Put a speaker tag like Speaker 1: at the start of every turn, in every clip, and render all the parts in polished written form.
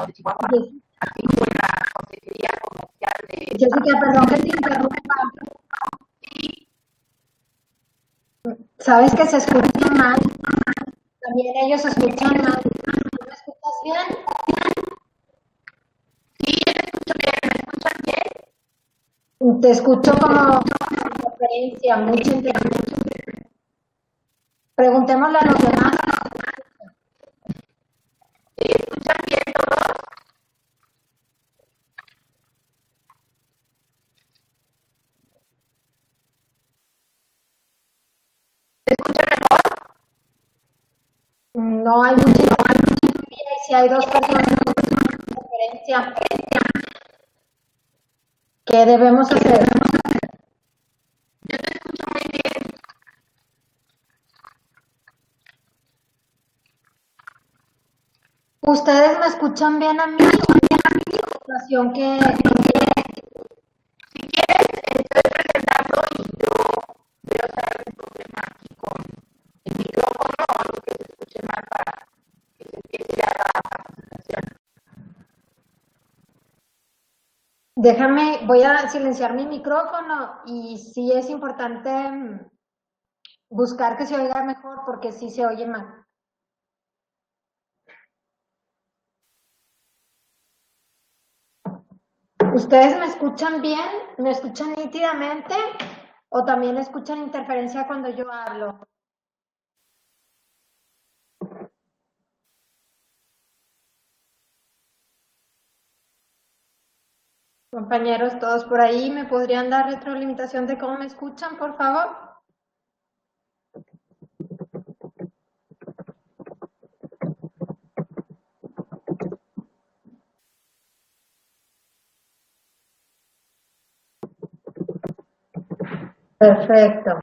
Speaker 1: de Chihuahua,
Speaker 2: Yes-
Speaker 1: así como en la Consejería Comercial de
Speaker 2: Jessica, perdón que te interrumpa.
Speaker 1: y
Speaker 2: Sabes que se escucha mal. También ellos se escuchan mal. ¿Tú me escuchas bien?
Speaker 1: sí, yo te escucho bien, ¿me escuchan bien?
Speaker 2: Te escucho como interferencia, mucha interferencia. Preguntémosle a los demás.
Speaker 1: ¿Escuchan bien todos? ¿Se escucha mejor?
Speaker 2: No hay mucha interferencia y si hay dos personas con interferencia, ¿qué debemos hacer?
Speaker 1: Yo te escucho muy bien.
Speaker 2: ¿Ustedes me escuchan bien a mí o hay una situación que
Speaker 1: Si quieres, estoy presentando y yo veo si hay algún problema aquí con el micrófono o algo que se escuche mal para que se empiece ya la presentación.
Speaker 2: voy a silenciar mi micrófono y sí es importante buscar que se oiga mejor porque sí se oye mal. ¿Ustedes me escuchan bien? ¿Me escuchan nítidamente? ¿O también escuchan interferencia cuando yo hablo? Compañeros, todos por ahí, ¿me podrían dar retroalimentación de cómo me escuchan, por favor? Perfecto.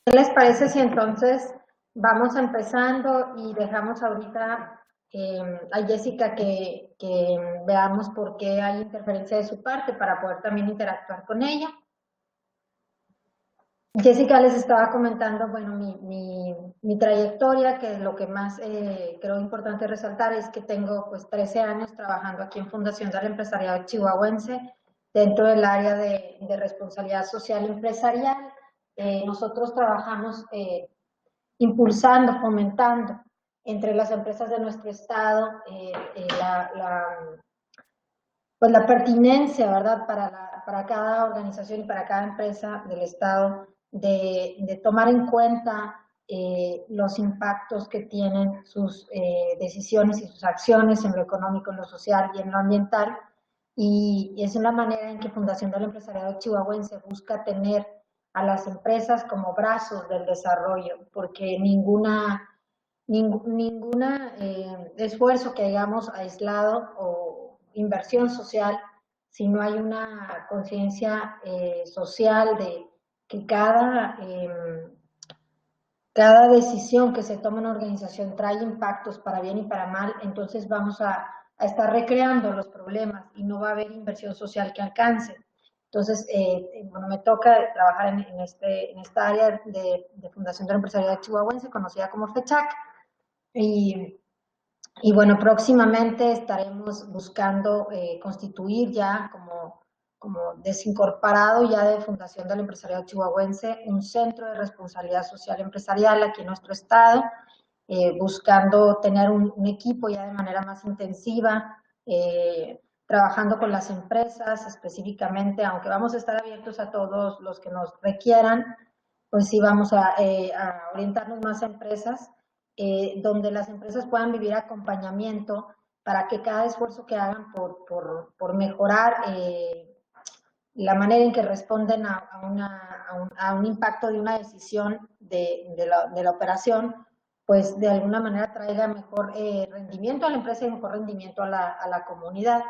Speaker 2: ¿Qué les parece si entonces vamos empezando y dejamos ahorita a Jessica que veamos por qué hay interferencia de su parte para poder también interactuar con ella? Jessica les estaba comentando, bueno, mi trayectoria, que lo que más creo importante resaltar es que tengo pues 13 años trabajando aquí en Fundación del Empresariado Chihuahuense dentro del área de responsabilidad social empresarial. Nosotros trabajamos impulsando, fomentando entre las empresas de nuestro estado pues la pertinencia, ¿verdad? Para cada organización y para cada empresa del estado de tomar en cuenta los impactos que tienen sus decisiones y sus acciones en lo económico, en lo social y en lo ambiental. Y es una manera en que Fundación del Empresariado Chihuahuense busca tener a las empresas como brazos del desarrollo, porque ninguna esfuerzo que hayamos aislado o inversión social, si no hay una conciencia social de que cada decisión que se toma en una organización trae impactos para bien y para mal, entonces vamos a estar recreando los problemas y no va a haber inversión social que alcance. Entonces, bueno, me toca trabajar en esta área de Fundación del Empresariado Chihuahuense, conocida como FECHAC, y, y bueno, próximamente estaremos buscando constituir ya como desincorporado ya de Fundación del Empresariado Chihuahuense un centro de responsabilidad social empresarial aquí en nuestro estado, buscando tener un equipo ya de manera más intensiva, trabajando con las empresas específicamente, aunque vamos a estar abiertos a todos los que nos requieran, pues sí vamos a orientarnos más a empresas, donde las empresas puedan vivir acompañamiento para que cada esfuerzo que hagan por mejorar la manera en que responden a un impacto de una decisión de la operación, pues de alguna manera traiga mejor rendimiento a la empresa y mejor rendimiento a la comunidad.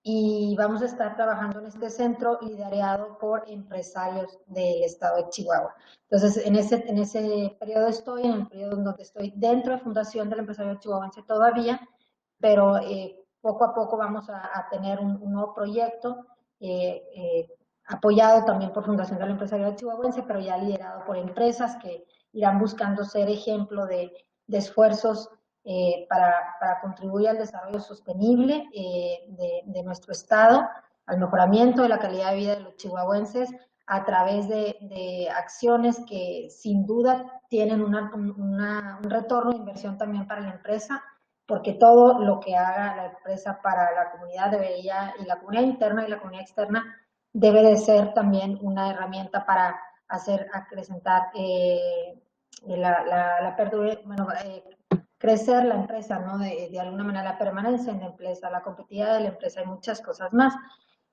Speaker 2: Y vamos a estar trabajando en este centro liderado por empresarios del estado de Chihuahua. Entonces, en ese periodo estoy, en el periodo en donde estoy dentro de Fundación del Empresario Chihuahuense todavía, pero poco a poco vamos a tener un nuevo proyecto apoyado también por Fundación del Empresario Chihuahuense, pero ya liderado por empresas que irán buscando ser ejemplo esfuerzos para contribuir al desarrollo sostenible de nuestro estado, al mejoramiento de la calidad de vida de los chihuahuenses a través de acciones que sin duda tienen un retorno de inversión también para la empresa, porque todo lo que haga la empresa para la comunidad debería, y la comunidad interna y la comunidad externa, debe de ser también una herramienta para hacer acrecentar la bueno, crecer la empresa, ¿no? De alguna manera la permanencia en la empresa, la competitividad de la empresa y muchas cosas más.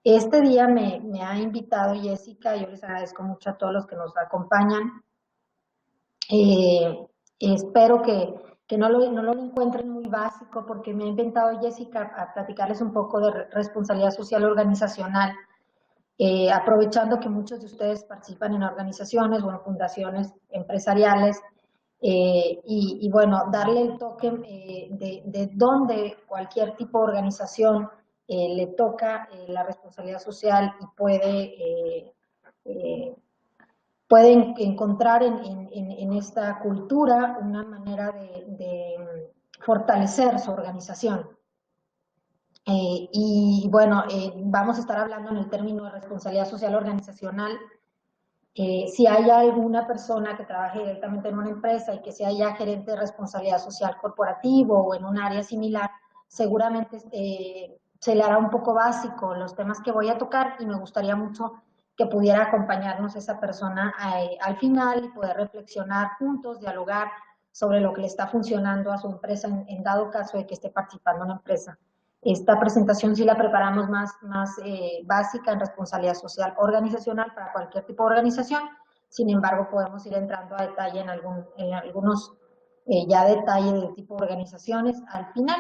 Speaker 2: Este día me ha invitado Jessica, yo les agradezco mucho a todos los que nos acompañan. Espero que no lo encuentren muy básico, porque me ha invitado Jessica a platicarles un poco de responsabilidad social organizacional, aprovechando que muchos de ustedes participan en organizaciones o en fundaciones empresariales, y bueno, darle el toque de dónde cualquier tipo de organización le toca la responsabilidad social y pueden encontrar en esta cultura una manera de fortalecer su organización. Y bueno, vamos a estar hablando en el término de responsabilidad social organizacional. Si hay alguna persona que trabaje directamente en una empresa y que sea ya gerente de responsabilidad social corporativo o en un área similar, seguramente se le hará un poco básico los temas que voy a tocar, y me gustaría mucho que pudiera acompañarnos esa persona al final y poder reflexionar juntos, dialogar sobre lo que le está funcionando a su empresa en dado caso de que esté participando en una empresa. Esta presentación sí la preparamos más básica en responsabilidad social organizacional para cualquier tipo de organización. Sin embargo, podemos ir entrando a detalle en algunos ya detalles del tipo de organizaciones al final.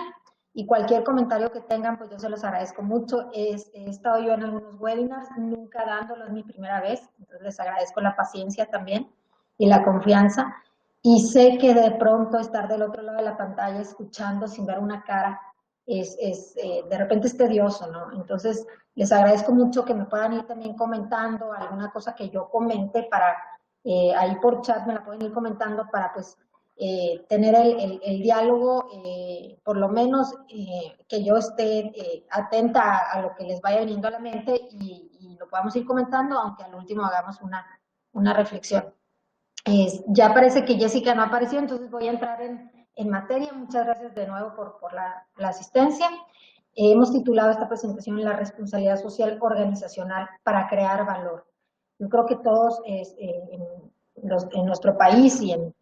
Speaker 2: Y cualquier comentario que tengan, pues yo se los agradezco mucho. He estado yo en algunos webinars, nunca dándolo, es mi primera vez, entonces les agradezco la paciencia también y la confianza. Y sé que de pronto estar del otro lado de la pantalla escuchando sin ver una cara de repente es tedioso, ¿no? Entonces, les agradezco mucho que me puedan ir también comentando alguna cosa que yo comente para, ahí por chat me la pueden ir comentando para pues tener el diálogo, por lo menos que yo esté atenta a lo que les vaya viniendo a la mente y lo podamos ir comentando, aunque al último hagamos una reflexión. Ya parece que Jessica no apareció, entonces voy a entrar en materia. Muchas gracias de nuevo por la asistencia. Hemos titulado esta presentación La responsabilidad social organizacional para crear valor. Yo creo que todos en nuestro país y en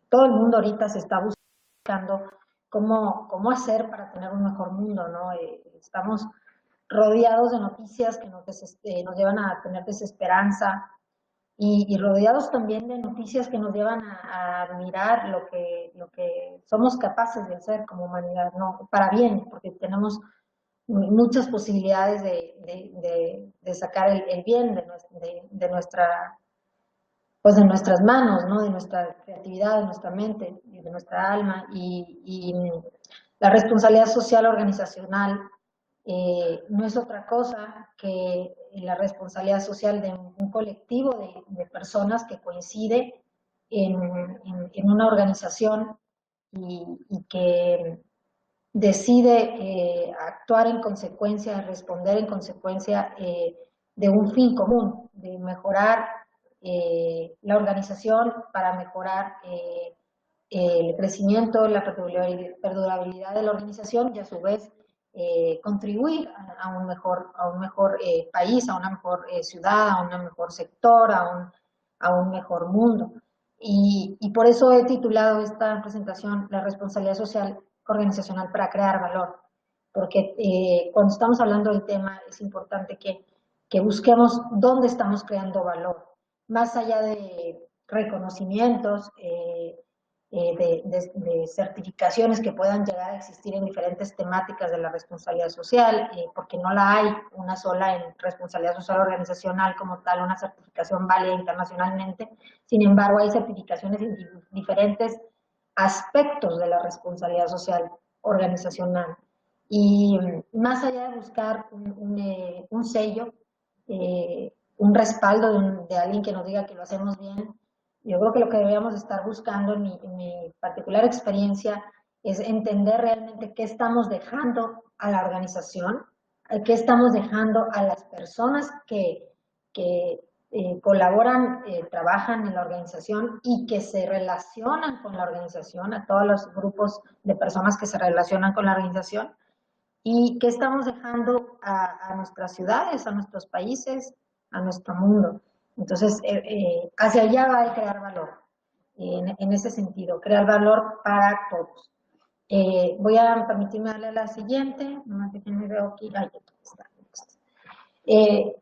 Speaker 2: todo el mundo ahorita se está buscando cómo hacer para tener un mejor mundo, ¿no? Estamos rodeados de noticias que nos llevan a tener desesperanza, y rodeados también de noticias que nos llevan a admirar lo que somos capaces de hacer como humanidad, ¿no? Para bien, porque tenemos muchas posibilidades de sacar el bien pues de nuestras manos, ¿no? De nuestra creatividad, de nuestra mente, de nuestra alma, y la responsabilidad social organizacional no es otra cosa que la responsabilidad social de un colectivo de personas que coincide en una organización y que decide actuar en consecuencia, responder en consecuencia de un fin común, de mejorar la organización para mejorar el crecimiento, la perdurabilidad de la organización, y a su vez contribuir a un mejor país, a una mejor ciudad, a un mejor sector, a un mejor mundo. Y por eso he titulado esta presentación La responsabilidad social organizacional para crear valor, porque cuando estamos hablando del tema es importante que busquemos dónde estamos creando valor, más allá de reconocimientos, de certificaciones que puedan llegar a existir en diferentes temáticas de la responsabilidad social, porque no la hay una sola en responsabilidad social organizacional como tal, una certificación válida internacionalmente. Sin embargo, hay certificaciones en diferentes aspectos de la responsabilidad social organizacional. Y más allá de buscar un sello, un respaldo de alguien que nos diga que lo hacemos bien, Yo creo que lo que deberíamos estar buscando en mi particular experiencia es entender realmente qué estamos dejando a la organización, qué estamos dejando a las personas que colaboran, trabajan en la organización y que se relacionan con la organización, a todos los grupos de personas que se relacionan con la organización, y qué estamos dejando a nuestras ciudades, a nuestros países, a nuestro mundo. Entonces, hacia allá va a crear valor, en ese sentido, crear valor para todos. Voy a permitirme darle a la siguiente, no sé quién me veo aquí, ahí está.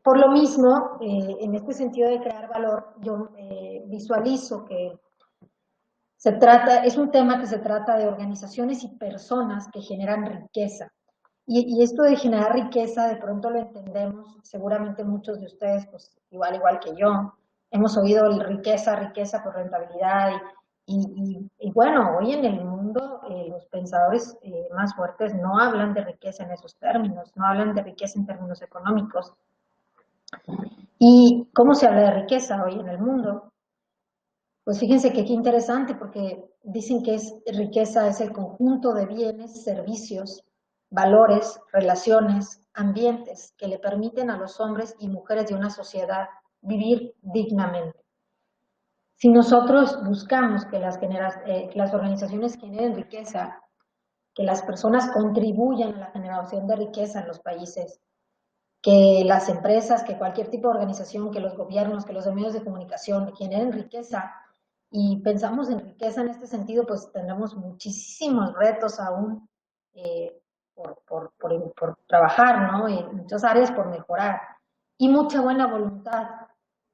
Speaker 2: Por lo mismo, en este sentido de crear valor, yo visualizo que es un tema que se trata de organizaciones y personas que generan riqueza. Y esto de generar riqueza, de pronto lo entendemos, seguramente muchos de ustedes, pues igual que yo, hemos oído el riqueza, riqueza por rentabilidad. Y bueno, hoy en el mundo los pensadores más fuertes no hablan de riqueza en esos términos, no hablan de riqueza en términos económicos. ¿Y cómo se habla de riqueza hoy en el mundo? Pues fíjense que qué interesante, porque dicen que riqueza es el conjunto de bienes, servicios, valores, relaciones, ambientes que le permiten a los hombres y mujeres de una sociedad vivir dignamente. Si nosotros buscamos que las organizaciones generen riqueza, que las personas contribuyan a la generación de riqueza en los países, que las empresas, que cualquier tipo de organización, que los gobiernos, que los medios de comunicación generen riqueza, y pensamos en riqueza en este sentido, pues tendremos muchísimos retos aún por trabajar, ¿no? En muchas áreas por mejorar, y mucha buena voluntad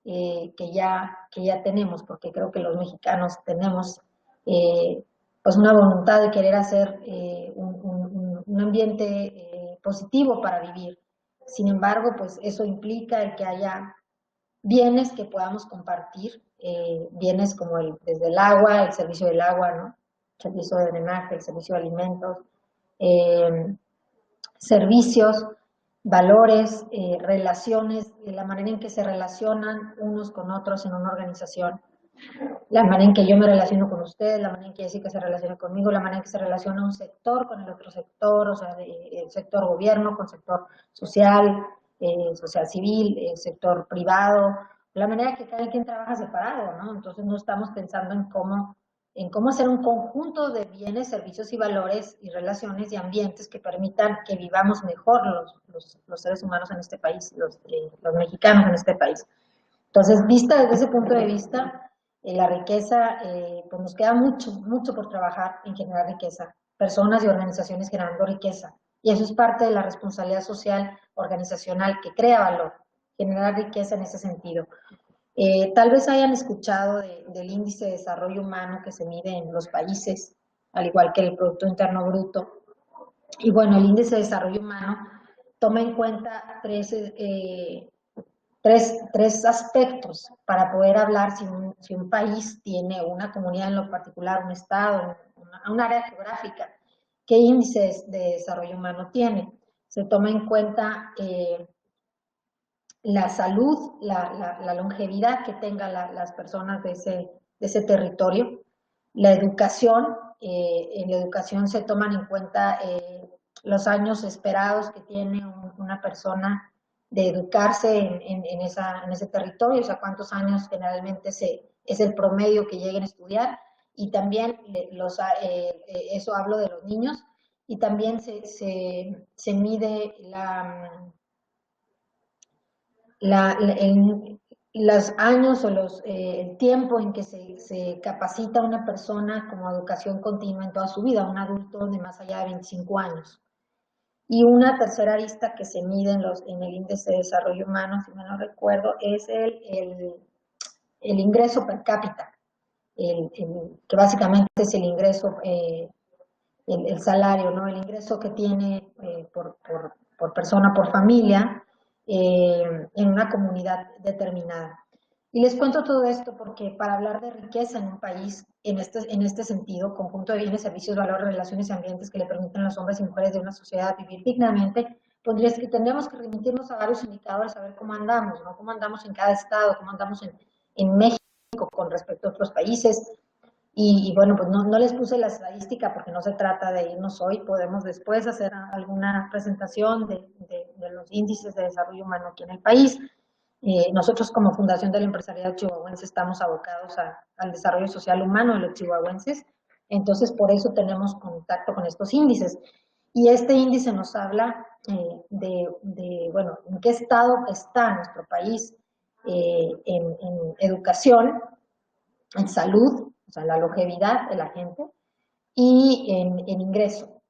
Speaker 2: que ya tenemos, porque creo que los mexicanos tenemos pues una voluntad de querer hacer un ambiente positivo para vivir. Sin embargo, pues eso implica el que haya bienes que podamos compartir, bienes como desde el agua, el servicio del agua, ¿no? El servicio de drenaje, el servicio de alimentos, eh, servicios, valores, relaciones, la manera en que se relacionan unos con otros en una organización, la manera en que yo me relaciono con ustedes, la manera en que Jessica se relaciona conmigo, la manera en que se relaciona un sector con el otro sector, o sea, el sector gobierno con el sector social, social civil, el sector privado, la manera que cada quien trabaja separado, ¿no? Entonces no estamos pensando en cómo hacer un conjunto de bienes, servicios y valores y relaciones y ambientes que permitan que vivamos mejor los seres humanos en este país, los mexicanos en este país. Entonces, vista desde ese punto de vista, la riqueza, pues nos queda mucho, mucho por trabajar en generar riqueza, personas y organizaciones generando riqueza. Y eso es parte de la responsabilidad social organizacional que crea valor, generar riqueza en ese sentido. Tal vez hayan escuchado del índice de desarrollo humano que se mide en los países, al igual que el Producto Interno Bruto. Y bueno, el índice de desarrollo humano toma en cuenta tres aspectos para poder hablar si un país tiene una comunidad en lo particular, un estado, un área geográfica, qué índices de desarrollo humano tiene. Se toma en cuenta la salud, la longevidad que tengan las personas de ese territorio, la educación, en la educación se toman en cuenta los años esperados que tiene una persona de educarse en ese territorio, o sea, cuántos años generalmente es el promedio que lleguen a estudiar, y también eso hablo de los niños, y también se mide los años o el tiempo en que se capacita a una persona como educación continua en toda su vida, un adulto de más allá de 25 años. Y una tercera arista que se mide en el índice de desarrollo humano, si mal no recuerdo, es el ingreso per cápita, que básicamente es el ingreso, el salario, ¿no? El ingreso que tiene por persona, por familia, en una comunidad determinada. Y les cuento todo esto porque para hablar de riqueza en un país, en este sentido, conjunto de bienes, servicios, valores, relaciones y ambientes que le permiten a los hombres y mujeres de una sociedad vivir dignamente, pues tendríamos que remitirnos a varios indicadores, a ver cómo andamos, ¿no? Cómo andamos en cada estado, cómo andamos en México con respecto a otros países. Y bueno, pues no les puse la estadística porque no se trata de irnos hoy, podemos después hacer alguna presentación de los índices de desarrollo humano aquí en el país. Nosotros como Fundación del Empresariado Chihuahuense estamos abocados al desarrollo social humano de los chihuahuenses, entonces por eso tenemos contacto con estos índices. Y este índice nos habla bueno, en qué estado está nuestro país en educación, en salud, o sea, la longevidad de la gente, y en ingreso.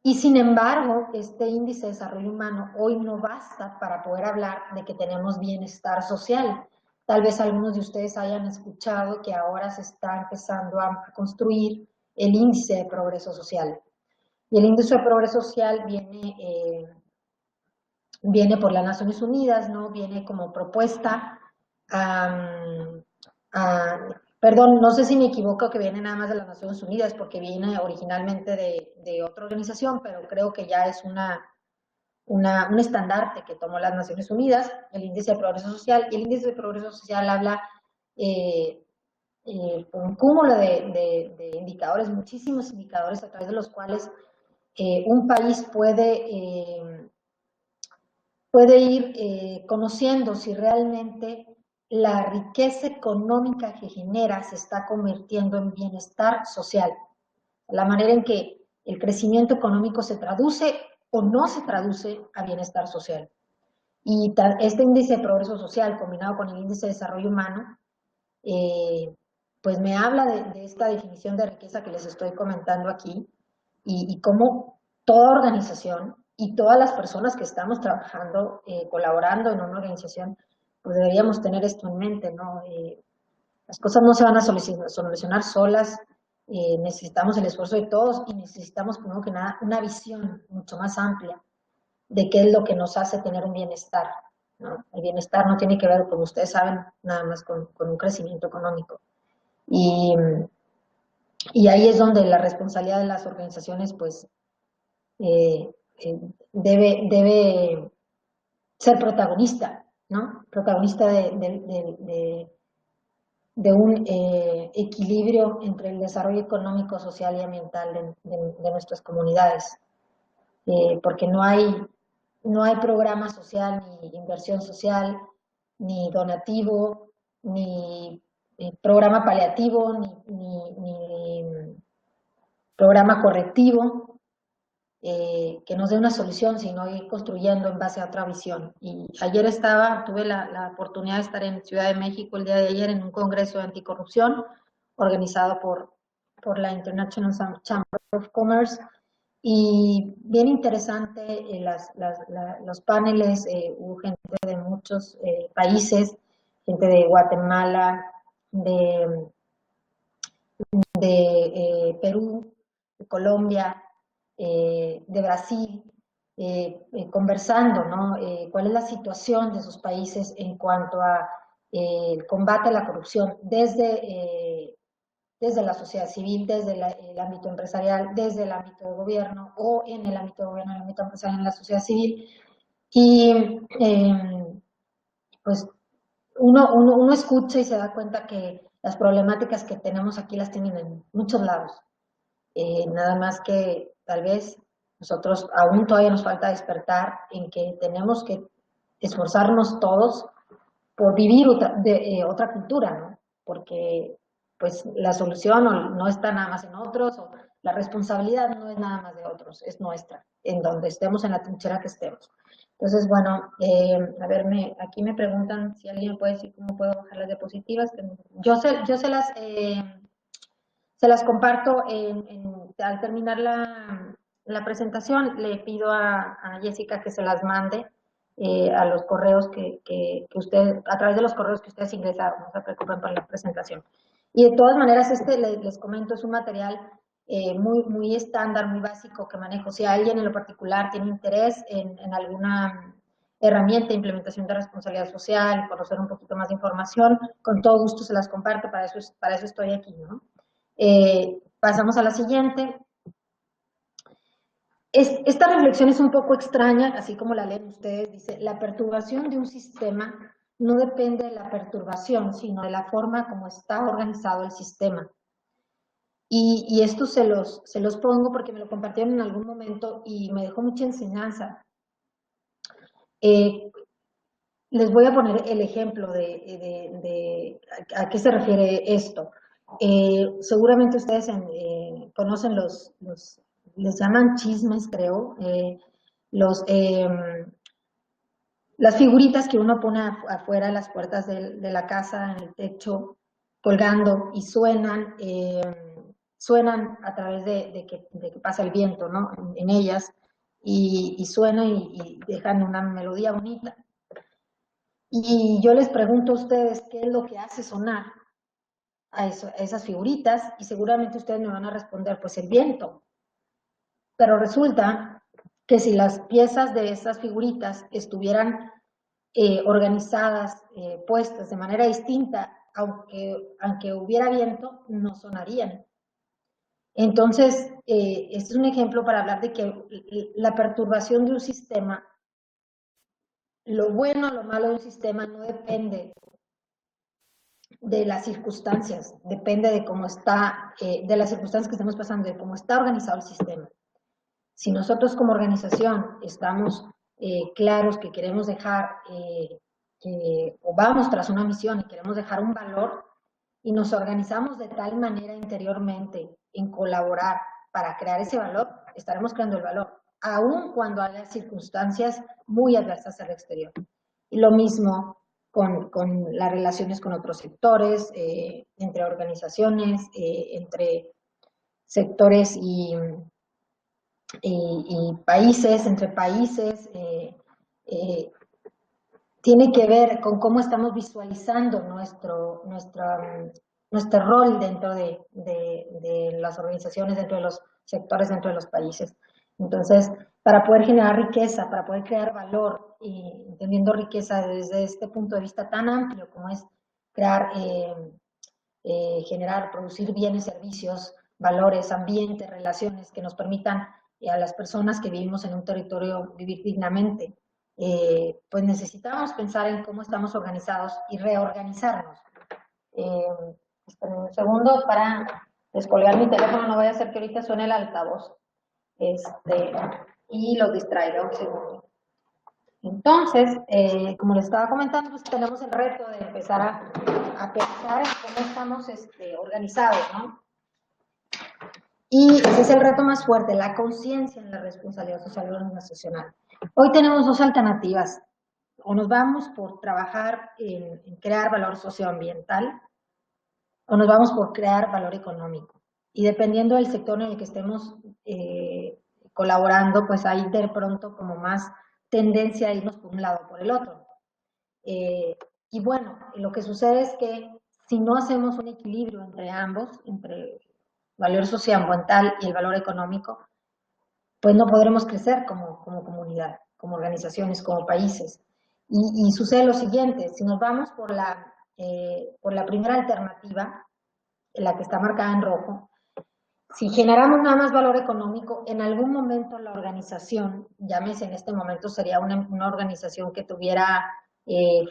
Speaker 2: Y sin embargo, este índice de desarrollo humano hoy no basta para poder hablar de que tenemos bienestar social. Tal vez algunos de ustedes hayan escuchado que ahora se está empezando a construir el índice de progreso social. Y el índice de progreso social viene por las Naciones Unidas, ¿no? Viene como propuesta perdón, no sé si me equivoco que viene nada más de las Naciones Unidas, porque viene originalmente de otra organización, pero creo que ya es un estandarte que tomó las Naciones Unidas, el Índice de Progreso Social, y el Índice de Progreso Social habla por un cúmulo de indicadores, muchísimos indicadores a través de los cuales un país puede ir conociendo si realmente la riqueza económica que genera se está convirtiendo en bienestar social. La manera en que el crecimiento económico se traduce o no se traduce a bienestar social. Y este índice de progreso social combinado con el índice de desarrollo humano, pues me habla de esta definición de riqueza que les estoy comentando aquí y cómo toda organización y todas las personas que estamos trabajando, colaborando en una organización, pues deberíamos tener esto en mente, ¿no? Las cosas no se van a solucionar solas, necesitamos el esfuerzo de todos y necesitamos, primero que nada, una visión mucho más amplia de qué es lo que nos hace tener un bienestar, ¿no? El bienestar no tiene que ver, como ustedes saben, nada más con un crecimiento económico. Y ahí es donde la responsabilidad de las organizaciones, pues, debe ser protagonista, ¿no? Protagonista de un equilibrio entre el desarrollo económico, social y ambiental de nuestras comunidades. Porque no hay programa social, ni inversión social, ni donativo, ni programa paliativo, ni programa correctivo que nos dé una solución, sino ir construyendo en base a otra visión. Y ayer tuve la oportunidad de estar en Ciudad de México el día de ayer en un congreso de anticorrupción organizado por la International Chamber of Commerce, y bien interesante los paneles, hubo gente de muchos países, gente de Guatemala, de Perú, de Colombia, de Brasil, conversando, ¿no? ¿Cuál es la situación de sus países en cuanto a el combate a la corrupción desde la sociedad civil, desde el ámbito empresarial, desde el ámbito de gobierno o en el ámbito de gobierno, en el ámbito empresarial, en la sociedad civil? Y pues uno escucha y se da cuenta que las problemáticas que tenemos aquí las tienen en muchos lados. Nada más que tal vez nosotros aún todavía nos falta despertar en que tenemos que esforzarnos todos por vivir otra cultura, ¿no? Porque pues la solución no está nada más en otros, o la responsabilidad no es nada más de otros, es nuestra, en donde estemos, en la trinchera que estemos. Entonces, bueno, a ver, aquí me preguntan si alguien me puede decir cómo puedo bajar las diapositivas. Yo se las comparto al terminar la presentación. Le pido a Jessica que se las mande a los correos a través de los correos que ustedes ingresaron, no se preocupen por la presentación. Y de todas maneras, les comento, es un material muy estándar, muy básico que manejo. Si alguien en lo particular tiene interés en alguna herramienta de implementación de responsabilidad social, conocer un poquito más de información, con todo gusto se las comparto, para eso estoy aquí, ¿no? Pasamos a la siguiente. Esta reflexión es un poco extraña, así como la leen ustedes, dice: la perturbación de un sistema no depende de la perturbación, sino de la forma como está organizado el sistema. Y esto se los pongo porque me lo compartieron en algún momento y me dejó mucha enseñanza. Les voy a poner el ejemplo de a qué se refiere esto. Seguramente ustedes conocen les llaman chismes, creo, los, las figuritas que uno pone afuera de las puertas de la casa, en el techo, colgando y suenan a través de que pasa el viento, ¿no? En ellas, y suenan y dejan una melodía bonita. Y yo les pregunto a ustedes qué es lo que hace sonar a esas figuritas, y seguramente ustedes me van a responder, pues el viento. Pero resulta que si las piezas de esas figuritas estuvieran organizadas, puestas de manera distinta, aunque hubiera viento, no sonarían. Entonces, este es un ejemplo para hablar de que la perturbación de un sistema, lo bueno o lo malo de un sistema no depende de las circunstancias, depende de cómo está, de las circunstancias que estamos pasando, de cómo está organizado el sistema. Si nosotros como organización estamos claros que queremos dejar, o vamos tras una misión y queremos dejar un valor, y nos organizamos de tal manera interiormente en colaborar para crear ese valor, estaremos creando el valor, aun cuando haya circunstancias muy adversas al exterior. Y lo mismo con las relaciones con otros sectores, entre organizaciones, entre sectores y países, entre países, tiene que ver con cómo estamos visualizando nuestro rol dentro de las organizaciones, dentro de los sectores, dentro de los países. Entonces, para poder generar riqueza, para poder crear valor, y entendiendo riqueza desde este punto de vista tan amplio como es crear, generar, producir bienes, servicios, valores, ambientes, relaciones que nos permitan a las personas que vivimos en un territorio vivir dignamente, pues necesitamos pensar en cómo estamos organizados y reorganizarnos. Esperen un segundo para descolgar mi teléfono, no vaya a ser que ahorita suene el altavoz y los distraiga un segundo. Entonces, como les estaba comentando, pues tenemos el reto de empezar a pensar en cómo estamos organizados, ¿no? Y ese es el reto más fuerte, la conciencia en la responsabilidad social y organizacional. Hoy tenemos dos alternativas. O nos vamos por trabajar en crear valor socioambiental, o nos vamos por crear valor económico. Y dependiendo del sector en el que estemos colaborando, pues hay de pronto como más tendencia a irnos por un lado o por el otro. Y bueno, lo que sucede es que si no hacemos un equilibrio entre ambos, entre valor socioambiental y el valor económico, pues no podremos crecer como comunidad, como organizaciones, como países. Y sucede lo siguiente, si nos vamos por la primera alternativa, la que está marcada en rojo, si generamos nada más valor económico, en algún momento la organización, llámese en este momento sería una organización que tuviera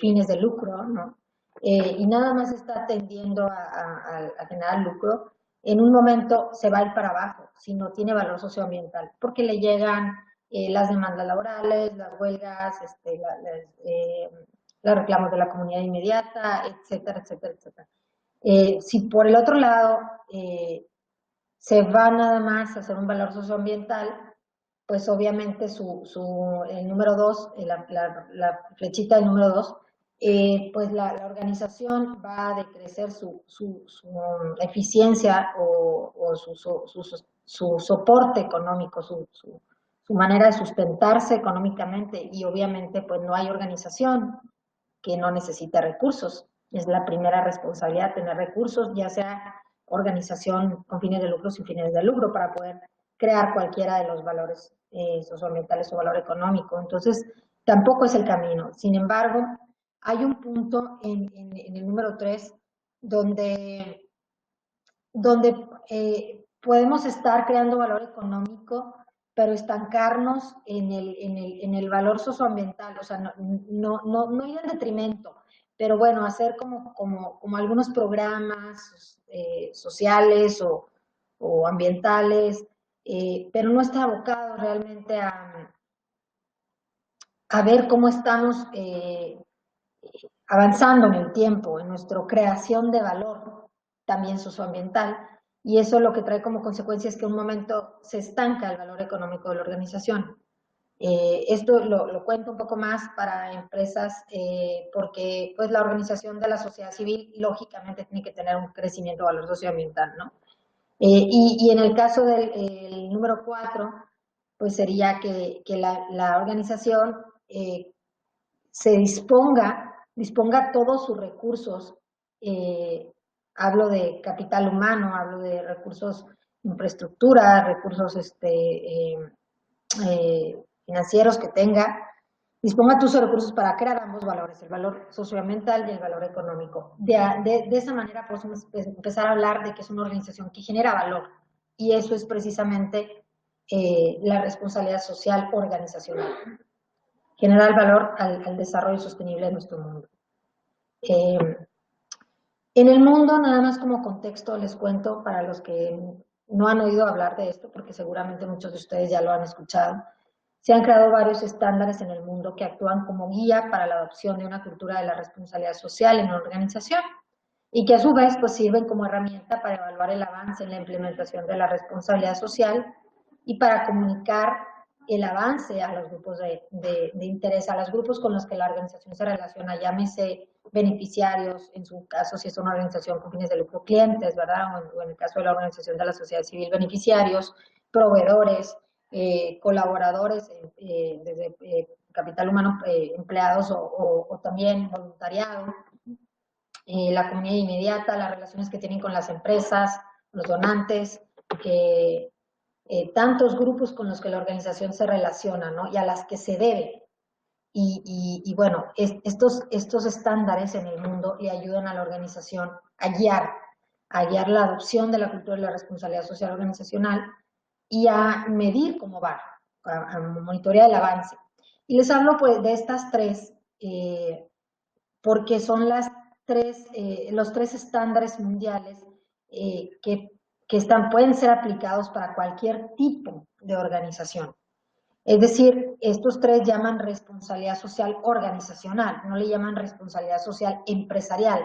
Speaker 2: fines de lucro, ¿no? Y nada más está tendiendo a generar lucro, en un momento se va a ir para abajo si no tiene valor socioambiental, porque le llegan las demandas laborales, las huelgas, los reclamos de la comunidad inmediata, etcétera, etcétera, etcétera. Si por el otro lado se va nada más a hacer un valor socioambiental, pues obviamente el número 2, la flechita del número 2, pues la organización va a decrecer su eficiencia o su soporte económico, su manera de sustentarse económicamente, y obviamente pues no hay organización que no necesite recursos. Es la primera responsabilidad tener recursos, ya sea organización con fines de lucro, sin fines de lucro, para poder crear cualquiera de los valores socioambientales o valor económico. Entonces, tampoco es el camino. Sin embargo, hay un punto en el número 3 donde podemos estar creando valor económico, pero estancarnos en el valor socioambiental, o sea, no ir en detrimento, pero bueno, hacer como algunos programas sociales o ambientales, pero no está abocado realmente a ver cómo estamos avanzando en el tiempo, en nuestra creación de valor, también socioambiental, y eso lo que trae como consecuencia es que un momento se estanca el valor económico de la organización. Esto lo cuento un poco más para empresas porque pues la organización de la sociedad civil lógicamente tiene que tener un crecimiento de valor socioambiental, ¿no? Y en el caso del número 4, pues sería que la organización se disponga todos sus recursos, hablo de capital humano, hablo de recursos infraestructura, recursos financieros que tenga, disponga tus recursos para crear ambos valores, el valor socioambiental y el valor económico. De esa manera podemos empezar a hablar de que es una organización que genera valor, y eso es precisamente la responsabilidad social organizacional. Generar valor al desarrollo sostenible de nuestro mundo. En el mundo, nada más como contexto, les cuento para los que no han oído hablar de esto, porque seguramente muchos de ustedes ya lo han escuchado, se han creado varios estándares en el mundo que actúan como guía para la adopción de una cultura de la responsabilidad social en la organización y que a su vez pues sirven como herramienta para evaluar el avance en la implementación de la responsabilidad social y para comunicar el avance a los grupos de interés, a los grupos con los que la organización se relaciona, llámese beneficiarios, en su caso si es una organización con fines de lucro, clientes, ¿verdad? O en el caso de la organización de la sociedad civil, beneficiarios, proveedores, colaboradores, desde capital humano, empleados o también voluntariado, la comunidad inmediata, las relaciones que tienen con las empresas, los donantes, tantos grupos con los que la organización se relaciona, ¿no? Y a las que se debe. Y bueno, estos estándares en el mundo le ayudan a la organización a guiar la adopción de la cultura de la responsabilidad social organizacional y a medir cómo va, a monitorear el avance. Y les hablo pues de estas tres, porque son los tres estándares mundiales que pueden ser aplicados para cualquier tipo de organización. Es decir, estos tres llaman responsabilidad social organizacional, no le llaman responsabilidad social empresarial,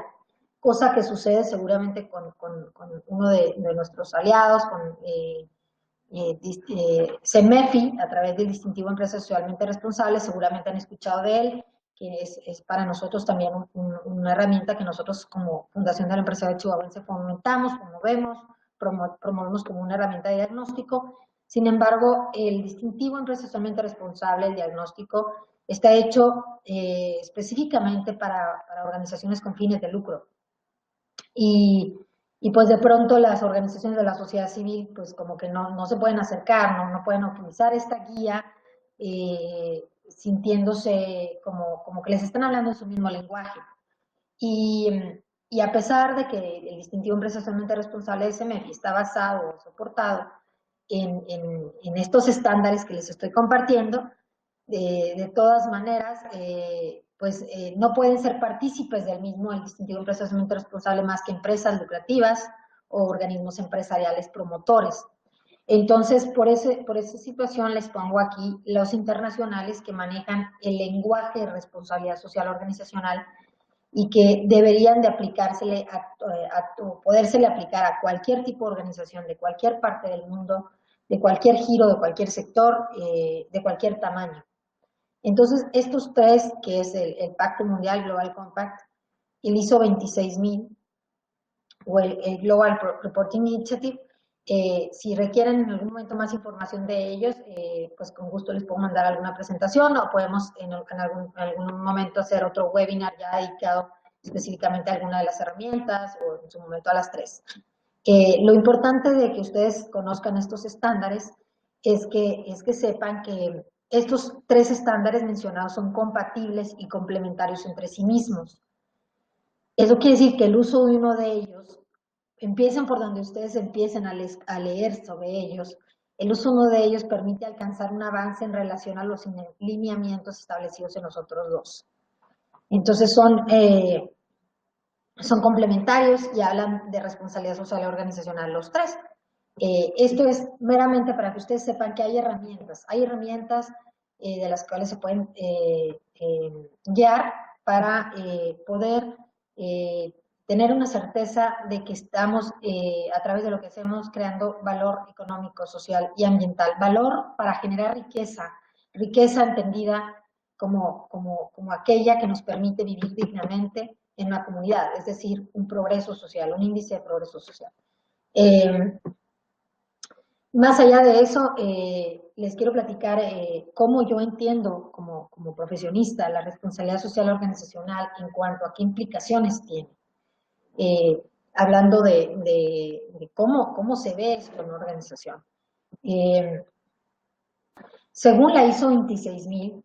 Speaker 2: cosa que sucede seguramente con uno de nuestros aliados, con CEMEFI, a través del distintivo Empresa Socialmente Responsable, seguramente han escuchado de él, que es para nosotros también una herramienta que nosotros como Fundación de la Empresa de Chihuahuense fomentamos, promovemos como una herramienta de diagnóstico. Sin embargo, el distintivo Empresa Socialmente Responsable, el diagnóstico, está hecho específicamente para organizaciones con fines de lucro. Y pues de pronto las organizaciones de la sociedad civil pues como que no se pueden acercar, no pueden utilizar esta guía sintiéndose como que les están hablando en su mismo lenguaje. Y a pesar de que el distintivo Empresa Socialmente Responsable de CEMEFI está basado o soportado en estos estándares que les estoy compartiendo, de todas maneras, no pueden ser partícipes del mismo el distintivo Empresa Socialmente Responsable más que empresas lucrativas o organismos empresariales promotores. Entonces, por esa situación les pongo aquí los internacionales que manejan el lenguaje de responsabilidad social organizacional y que deberían de aplicársele podérsele aplicar a cualquier tipo de organización de cualquier parte del mundo, de cualquier giro, de cualquier sector, de cualquier tamaño. Entonces, estos tres, que es el Pacto Mundial Global Compact, el ISO 26000 o el Global Reporting Initiative, si requieren en algún momento más información de ellos, pues con gusto les puedo mandar alguna presentación o podemos en algún momento hacer otro webinar ya dedicado específicamente a alguna de las herramientas o en su momento a las tres. Lo importante de que ustedes conozcan estos estándares es que sepan que estos tres estándares mencionados son compatibles y complementarios entre sí mismos. Eso quiere decir que el uso de uno de ellos, empiecen por donde ustedes empiecen a leer sobre ellos, el uso de uno de ellos permite alcanzar un avance en relación a los lineamientos establecidos en los otros dos. Entonces son complementarios y hablan de responsabilidad social organizacional los tres. Esto es meramente para que ustedes sepan que hay herramientas de las cuales se pueden guiar para poder tener una certeza de que estamos, a través de lo que hacemos, creando valor económico, social y ambiental. Valor para generar riqueza entendida como aquella que nos permite vivir dignamente en una comunidad, es decir, un progreso social, un índice de progreso social. Más allá de eso, les quiero platicar cómo yo entiendo como profesionista la responsabilidad social organizacional en cuanto a qué implicaciones tiene. Hablando de cómo se ve esto en una organización. Según la ISO 26000,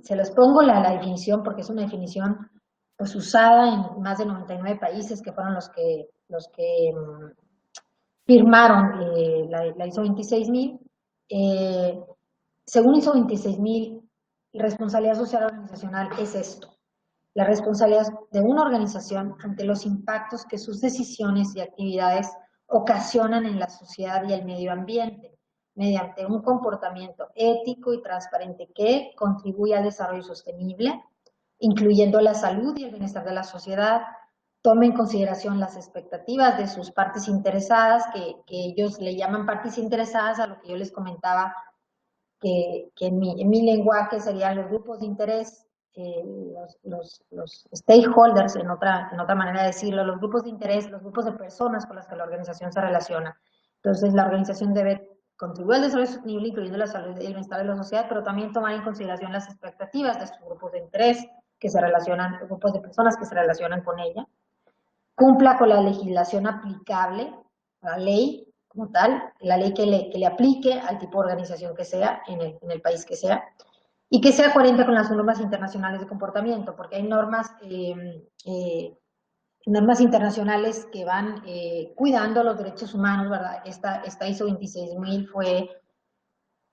Speaker 2: se les pongo la definición porque es una definición pues usada en más de 99 países que fueron los que firmaron la ISO 26000. Según ISO 26000, responsabilidad social organizacional es esto: la responsabilidad de una organización ante los impactos que sus decisiones y actividades ocasionan en la sociedad y el medio ambiente, mediante un comportamiento ético y transparente que contribuya al desarrollo sostenible, incluyendo la salud y el bienestar de la sociedad, tome en consideración las expectativas de sus partes interesadas, que ellos le llaman partes interesadas a lo que yo les comentaba, que en mi lenguaje serían los grupos de interés, los stakeholders, en otra manera de decirlo, los grupos de interés, los grupos de personas con las que la organización se relaciona. Entonces, la organización debe contribuir al desarrollo sostenible, incluyendo la salud y el bienestar de la sociedad, pero también tomar en consideración las expectativas de sus grupos de interés que se relacionan, grupos de personas que se relacionan con ella, cumpla con la legislación aplicable, la ley como tal, la ley que le aplique al tipo de organización que sea, en el país que sea, y que sea coherente con las normas internacionales de comportamiento, porque hay normas internacionales que van cuidando los derechos humanos, ¿verdad? Esta ISO 26000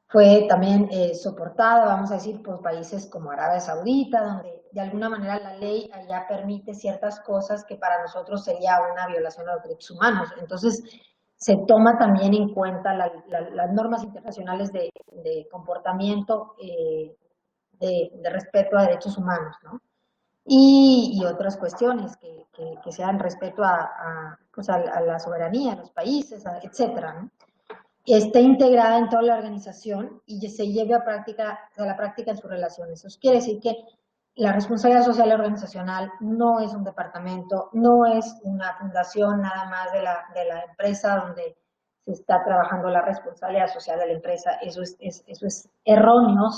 Speaker 2: fue también soportada, vamos a decir, por países como Arabia Saudita, donde de alguna manera la ley allá permite ciertas cosas que para nosotros sería una violación a los derechos humanos. Entonces, se toma también en cuenta las normas internacionales de comportamiento, de respeto a derechos humanos, ¿no? Y otras cuestiones que sean respeto pues a la soberanía de los países, etcétera, ¿no? Esté integrada en toda la organización y se lleve a la práctica en sus relaciones. Eso quiere decir que la responsabilidad social organizacional no es un departamento, no es una fundación nada más de la empresa donde se está trabajando la responsabilidad social de la empresa. Eso es erróneo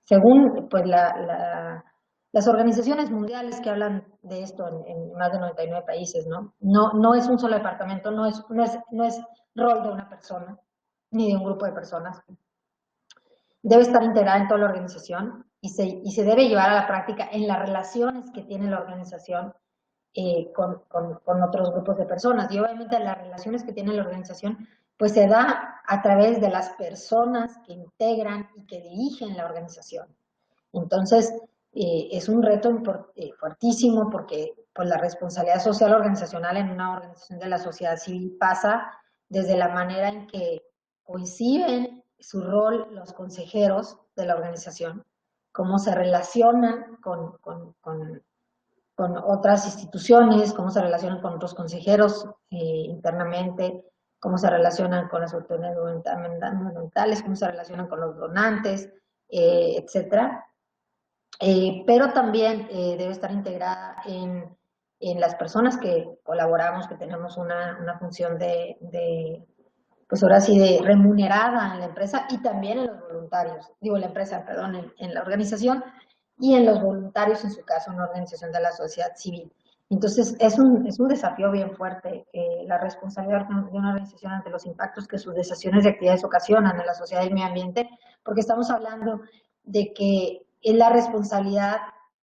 Speaker 2: según pues, las organizaciones mundiales que hablan de esto en más de 99 países, ¿no? No es un solo departamento, no es rol de una persona, ni de un grupo de personas. Debe estar integrada en toda la organización y se debe llevar a la práctica en las relaciones que tiene la organización con otros grupos de personas. Y obviamente las relaciones que tiene la organización pues se da a través de las personas que integran y que dirigen la organización. Entonces, es un reto fuertísimo porque pues, la responsabilidad social organizacional en una organización de la sociedad civil pasa desde la manera en que coinciden su rol los consejeros de la organización, cómo se relacionan con otras instituciones, cómo se relacionan con otros consejeros internamente, cómo se relacionan con las autoridades gubernamentales, cómo se relacionan con los donantes, etcétera. Pero también debe estar integrada en las personas que colaboramos, que tenemos una función pues ahora sí, de remunerada en la empresa y también en los voluntarios, digo la empresa, perdón, en la organización y en los voluntarios, en su caso, una organización de la sociedad civil. Entonces, es un desafío bien fuerte la responsabilidad de una organización ante los impactos que sus decisiones y actividades ocasionan en la sociedad y el medio ambiente, porque estamos hablando de que es la responsabilidad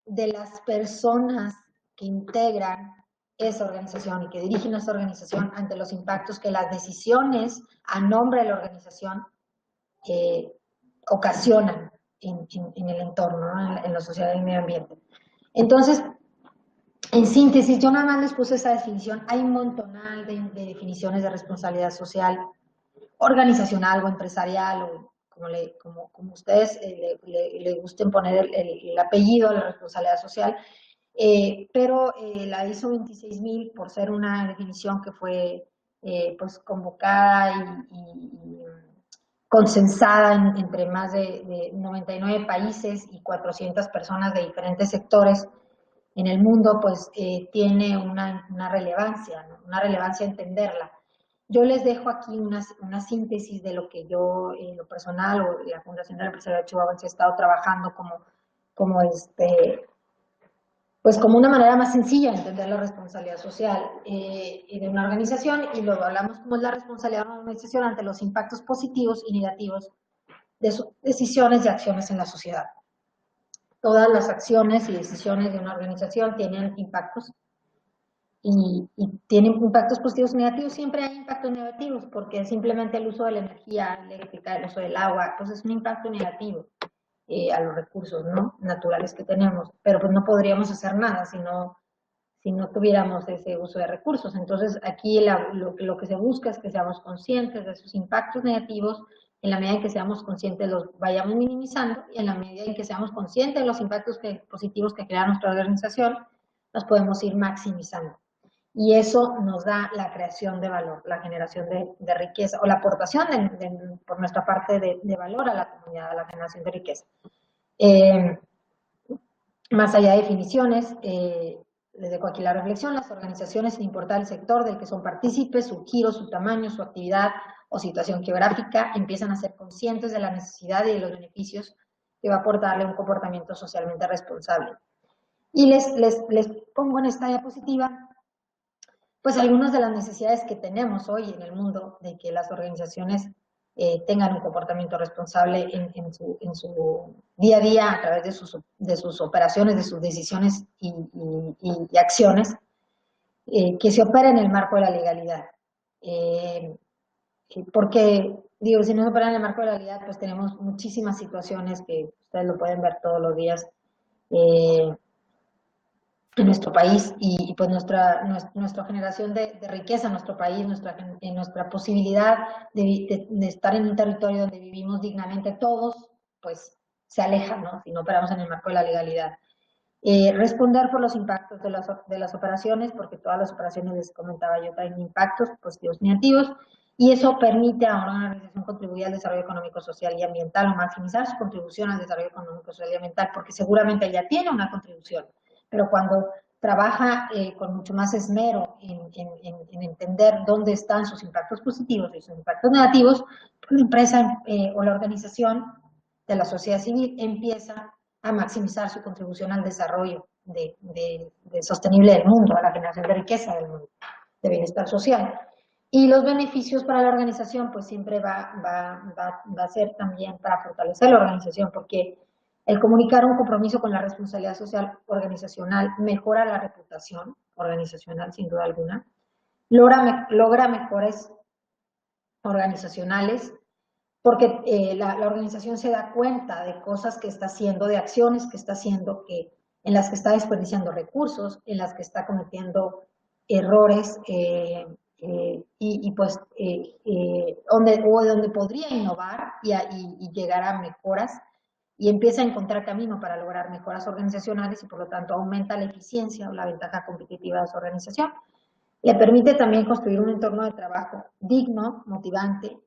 Speaker 2: de las personas que integran esa organización y que dirigen esa organización ante los impactos que las decisiones a nombre de la organización ocasionan en el entorno, ¿no? En la sociedad y el medio ambiente. Entonces, en síntesis, yo nada más les puse esa definición. Hay un montonal de definiciones de responsabilidad social, organizacional o empresarial, o como ustedes le gusten poner el apellido a la responsabilidad social, pero la ISO 26000, por ser una definición que fue pues convocada y consensada entre más de 99 países y 400 personas de diferentes sectores en el mundo, pues tiene una relevancia, ¿no? Una relevancia entenderla. Yo les dejo aquí una síntesis de lo que yo, en lo personal, o la Fundación de la Empresarial de Chihuahua se ha estado trabajando como pues como una manera más sencilla de entender la responsabilidad social de una organización, y luego hablamos como es la responsabilidad de una organización ante los impactos positivos y negativos de sus decisiones y acciones en la sociedad. Todas las acciones y decisiones de una organización tienen impactos y tienen impactos positivos y negativos. Siempre hay impactos negativos porque simplemente el uso de la energía eléctrica, el uso del agua, pues es un impacto negativo a los recursos, ¿no?, naturales que tenemos, pero pues no podríamos hacer nada si no tuviéramos ese uso de recursos. Entonces aquí lo que se busca es que seamos conscientes de esos impactos negativos. En la medida en que seamos conscientes los vayamos minimizando, y en la medida en que seamos conscientes de los impactos positivos que crea nuestra organización, los podemos ir maximizando. Y eso nos da la creación de valor, la generación de riqueza, o la aportación por nuestra parte de valor a la comunidad, a la generación de riqueza. Más allá de definiciones, les dejo aquí la reflexión: las organizaciones, sin importar el sector del que son partícipes, su giro, su tamaño, su actividad o situación geográfica, empiezan a ser conscientes de la necesidad y de los beneficios que va a aportarle un comportamiento socialmente responsable. Y les pongo en esta diapositiva pues algunas de las necesidades que tenemos hoy en el mundo de que las organizaciones tengan un comportamiento responsable en su día a día a través de sus operaciones, de sus decisiones y acciones, que se opera en el marco de la legalidad. Porque, digo, si no se opera en el marco de la legalidad, pues tenemos muchísimas situaciones que ustedes lo pueden ver todos los días, en nuestro país, y pues nuestra generación de riqueza en nuestro país, nuestra posibilidad de estar en un territorio donde vivimos dignamente todos, pues se aleja, ¿no?, si no operamos en el marco de la legalidad. Responder por los impactos de las operaciones, porque todas las operaciones, les comentaba yo, traen impactos positivos y negativos, y eso permite a una organización contribuir al desarrollo económico, social y ambiental, o maximizar su contribución al desarrollo económico, social y ambiental, porque seguramente ya tiene una contribución, pero cuando trabaja con mucho más esmero en entender dónde están sus impactos positivos y sus impactos negativos, pues la empresa o la organización de la sociedad civil empieza a maximizar su contribución al desarrollo sostenible del mundo, a la generación de riqueza del mundo, de bienestar social. Y los beneficios para la organización, pues siempre va a ser también para fortalecer la organización, porque el comunicar un compromiso con la responsabilidad social organizacional mejora la reputación organizacional, sin duda alguna, logra mejores organizacionales, porque la organización se da cuenta de cosas que está haciendo, de acciones que está haciendo, en las que está desperdiciando recursos, en las que está cometiendo errores, donde podría innovar y llegar a mejoras, y empieza a encontrar camino para lograr mejoras organizacionales, y por lo tanto aumenta la eficiencia o la ventaja competitiva de su organización. Le permite también construir un entorno de trabajo digno, motivante,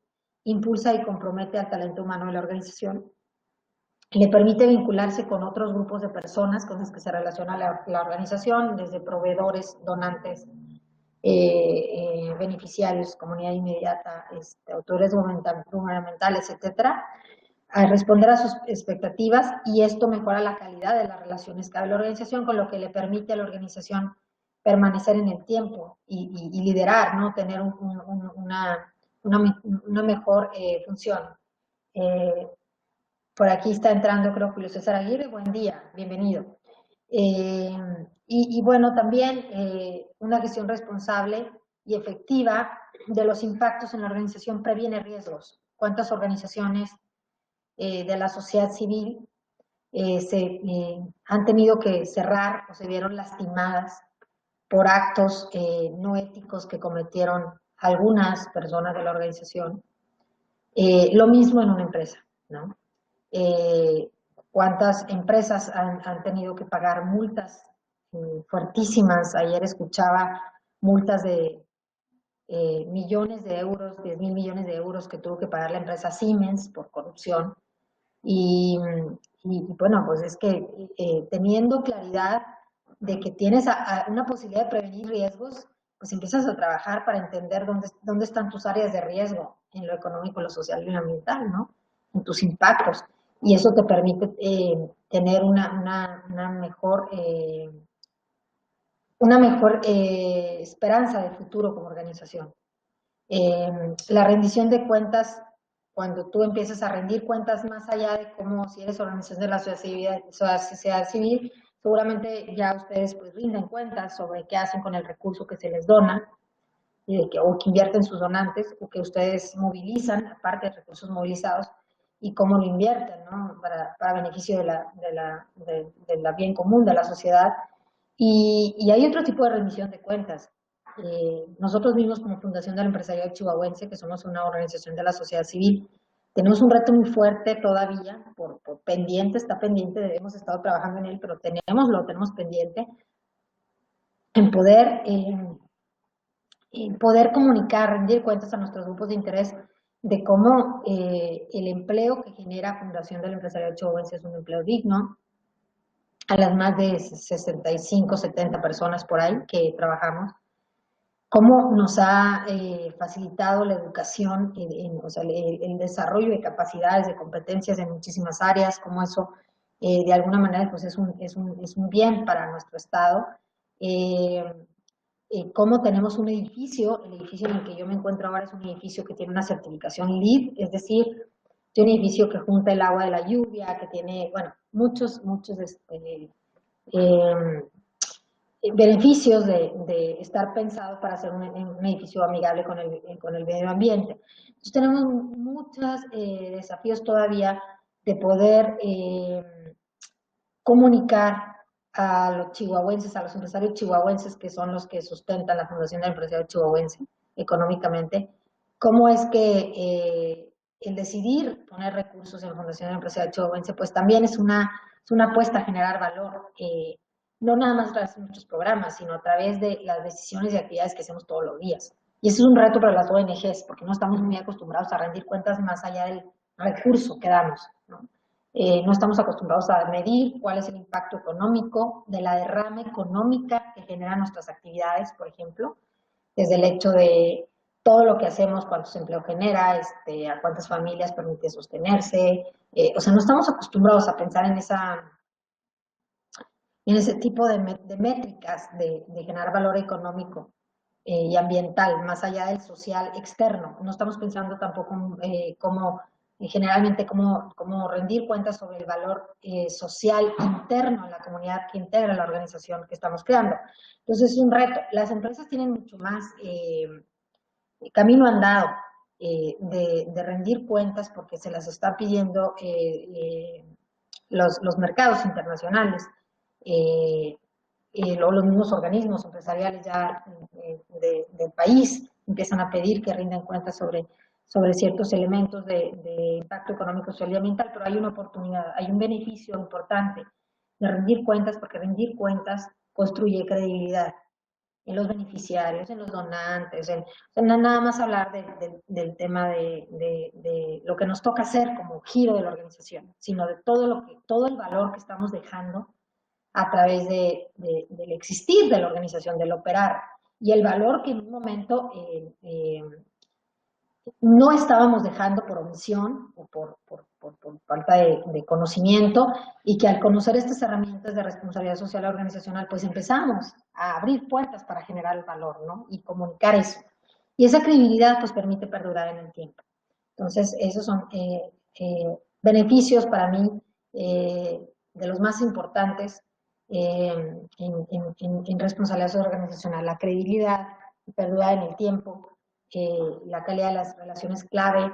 Speaker 2: impulsa y compromete al talento humano de la organización, le permite vincularse con otros grupos de personas con las que se relaciona la organización, desde proveedores, donantes, beneficiarios, comunidad inmediata, autores gubernamentales, etcétera, a responder a sus expectativas, y esto mejora la calidad de las relaciones que hay en la organización, con lo que le permite a la organización permanecer en el tiempo y liderar, ¿no?, tener una mejor función. Por aquí está entrando, creo, Julio César Aguirre. Buen día, bienvenido. Bueno, también una gestión responsable y efectiva de los impactos en la organización previene riesgos. ¿Cuántas organizaciones de la sociedad civil han tenido que cerrar o se vieron lastimadas por actos no éticos que cometieron algunas personas de la organización. Lo mismo en una empresa, ¿no? ¿Cuántas empresas han tenido que pagar multas fuertísimas? Ayer escuchaba multas de millones de euros, 10.000 millones de euros que tuvo que pagar la empresa Siemens por corrupción. Y bueno, pues es que teniendo claridad de que tienes una posibilidad de prevenir riesgos, pues empiezas a trabajar para entender dónde están tus áreas de riesgo en lo económico, lo social y lo ambiental, ¿no? En tus impactos. Y eso te permite tener una mejor esperanza de futuro como organización. La rendición de cuentas, cuando tú empiezas a rendir cuentas más allá de cómo, si eres organización de la sociedad civil, seguramente ya ustedes pues rinden cuentas sobre qué hacen con el recurso que se les dona, o que invierten sus donantes, o que ustedes movilizan, aparte de recursos movilizados, y cómo lo invierten, ¿no? Para beneficio de la bien común de la sociedad. Y hay otro tipo de rendición de cuentas. Nosotros mismos como Fundación del Empresariado Chihuahuense, que somos una organización de la sociedad civil, tenemos un reto muy fuerte todavía, por pendiente, está pendiente, hemos estado trabajando en él, pero lo tenemos pendiente, en poder comunicar, rendir cuentas a nuestros grupos de interés de cómo el empleo que genera Fundación del Empresariado Chihuahuense es un empleo digno, a las más de 65, 70 personas por ahí que trabajamos, cómo nos ha facilitado la educación, o sea, el desarrollo de capacidades, de competencias en muchísimas áreas, cómo eso de alguna manera pues es un bien para nuestro Estado. Cómo tenemos un edificio, el edificio en el que yo me encuentro ahora es un edificio que tiene una certificación LEED, es decir, un edificio que junta el agua de la lluvia, que tiene, bueno, muchos beneficios de estar pensado para hacer un edificio amigable con el medio ambiente. Entonces tenemos muchos desafíos todavía de poder comunicar a los chihuahuenses, a los empresarios chihuahuenses, que son los que sustentan la Fundación del Empresario Chihuahuense económicamente, cómo es que el decidir poner recursos en la Fundación del Empresario Chihuahuense, pues también es una apuesta a generar valor, no nada más a través de nuestros programas, sino a través de las decisiones y actividades que hacemos todos los días. Y eso es un reto para las ONGs, porque no estamos muy acostumbrados a rendir cuentas más allá del recurso que damos, ¿no? No estamos acostumbrados a medir cuál es el impacto económico de la derrama económica que generan nuestras actividades, por ejemplo, desde el hecho de todo lo que hacemos, cuántos empleo genera, a cuántas familias permite sostenerse. O sea, no estamos acostumbrados a pensar en ese tipo de métricas de generar valor económico y ambiental, más allá del social externo. No estamos pensando tampoco generalmente cómo rendir cuentas sobre el valor social interno en la comunidad que integra la organización que estamos creando. Entonces es un reto. Las empresas tienen mucho más camino andado de rendir cuentas porque se las está pidiendo los mercados internacionales. Los mismos organismos empresariales ya del país empiezan a pedir que rindan cuentas sobre ciertos elementos de impacto económico, social y ambiental, pero hay una oportunidad, hay un beneficio importante de rendir cuentas, porque rendir cuentas construye credibilidad en los beneficiarios, en los donantes, no nada más hablar del tema de lo que nos toca hacer como giro de la organización, sino de todo el valor que estamos dejando a través del existir de la organización, del operar, y el valor que en un momento no estábamos dejando por omisión o por falta de conocimiento, y que al conocer estas herramientas de responsabilidad social organizacional, pues empezamos a abrir puertas para generar el valor, ¿no? Y comunicar eso. Y esa credibilidad pues permite perdurar en el tiempo. Entonces, esos son beneficios para mí de los más importantes en responsabilidad organizacional: la credibilidad, perdurar en el tiempo, la calidad de las relaciones clave,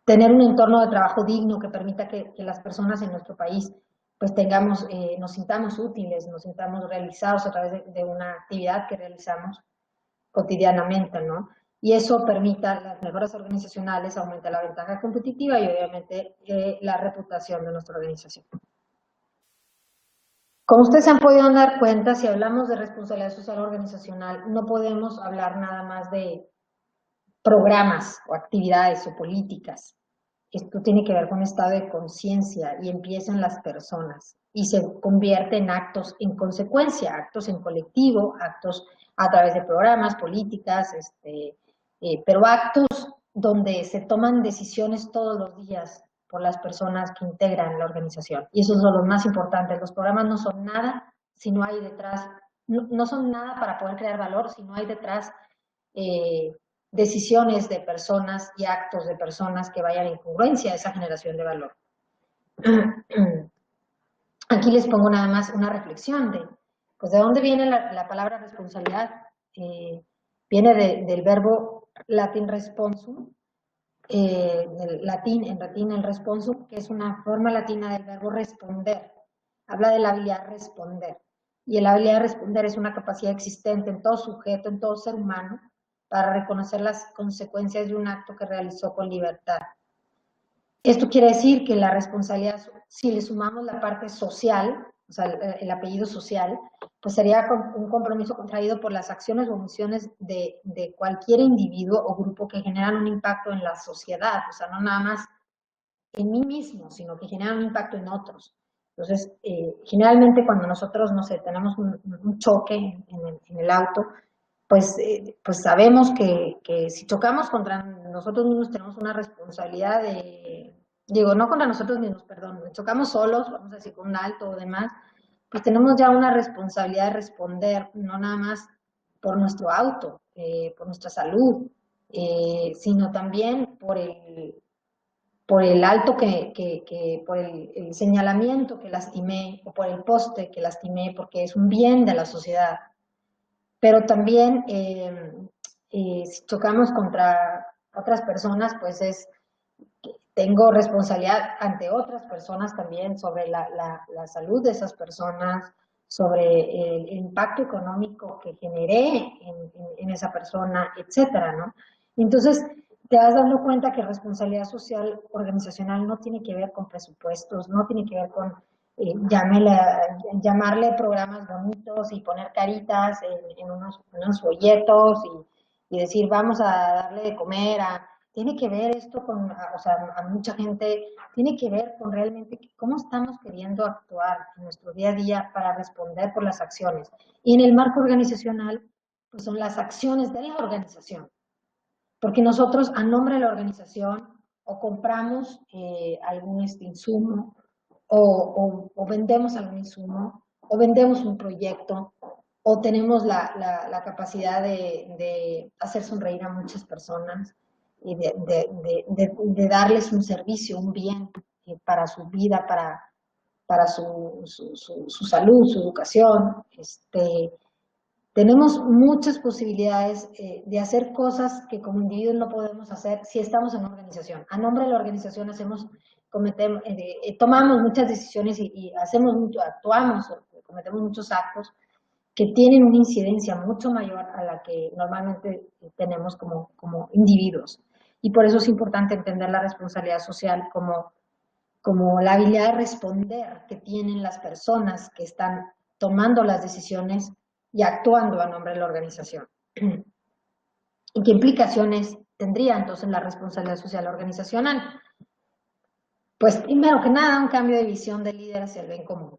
Speaker 2: tener un entorno de trabajo digno que permita que las personas en nuestro país pues tengamos, nos sintamos útiles, nos sintamos realizados a través de una actividad que realizamos cotidianamente, ¿no? Y eso permita las mejoras organizacionales, aumenta la ventaja competitiva y obviamente la reputación de nuestra organización. Como ustedes se han podido dar cuenta, si hablamos de responsabilidad social organizacional, no podemos hablar nada más de programas o actividades o políticas. Esto tiene que ver con estado de conciencia y empieza en las personas y se convierte en actos en consecuencia, actos en colectivo, actos a través de programas, políticas, pero actos donde se toman decisiones todos los días por las personas que integran la organización. Y esos son los más importantes. Los programas no son nada si no hay detrás, no son nada para poder crear valor si no hay detrás decisiones de personas y actos de personas que vayan en congruencia a esa generación de valor. Aquí les pongo nada más una reflexión pues de dónde viene la palabra responsabilidad. Viene del verbo latin responsum, en latín el responsum, que es una forma latina del verbo responder. Habla de la habilidad de responder. Y la habilidad de responder es una capacidad existente en todo sujeto, en todo ser humano, para reconocer las consecuencias de un acto que realizó con libertad. Esto quiere decir que la responsabilidad, si le sumamos la parte social, o sea, el apellido social, pues sería un compromiso contraído por las acciones o omisiones de cualquier individuo o grupo que generan un impacto en la sociedad, o sea, no nada más en mí mismo, sino que generan un impacto en otros. Entonces, generalmente cuando nosotros, no sé, tenemos un choque en el auto, pues sabemos que si chocamos contra nosotros mismos tenemos una responsabilidad no contra nosotros mismos, perdón, chocamos solos, vamos a decir con un alto o demás, pues tenemos ya una responsabilidad de responder, no nada más por nuestro auto, por nuestra salud, sino también por el alto por el señalamiento que lastimé, o por el poste que lastimé, porque es un bien de la sociedad. Pero también, si chocamos contra otras personas, pues tengo responsabilidad ante otras personas también sobre la salud de esas personas, sobre el impacto económico que generé en esa persona, etcétera, ¿no? Entonces, te vas dando cuenta que responsabilidad social organizacional no tiene que ver con presupuestos, no tiene que ver con llamarle programas bonitos y poner caritas en unos folletos y decir vamos a darle de comer tiene que ver esto con, o sea, a mucha gente, tiene que ver con realmente cómo estamos queriendo actuar en nuestro día a día para responder por las acciones. Y en el marco organizacional, pues son las acciones de la organización. Porque nosotros, a nombre de la organización, o compramos algún insumo, o vendemos algún insumo, o vendemos un proyecto, o tenemos la capacidad de hacer sonreír a muchas personas y de darles un servicio, un bien para su vida, para su salud, su educación. Tenemos muchas posibilidades de hacer cosas que como individuos no podemos hacer si estamos en una organización. A nombre de la organización tomamos muchas decisiones y hacemos mucho, actuamos, cometemos muchos actos que tienen una incidencia mucho mayor a la que normalmente tenemos como individuos. Y por eso es importante entender la responsabilidad social como la habilidad de responder que tienen las personas que están tomando las decisiones y actuando a nombre de la organización. ¿Y qué implicaciones tendría entonces la responsabilidad social organizacional? Pues primero que nada, un cambio de visión del líder hacia el bien común.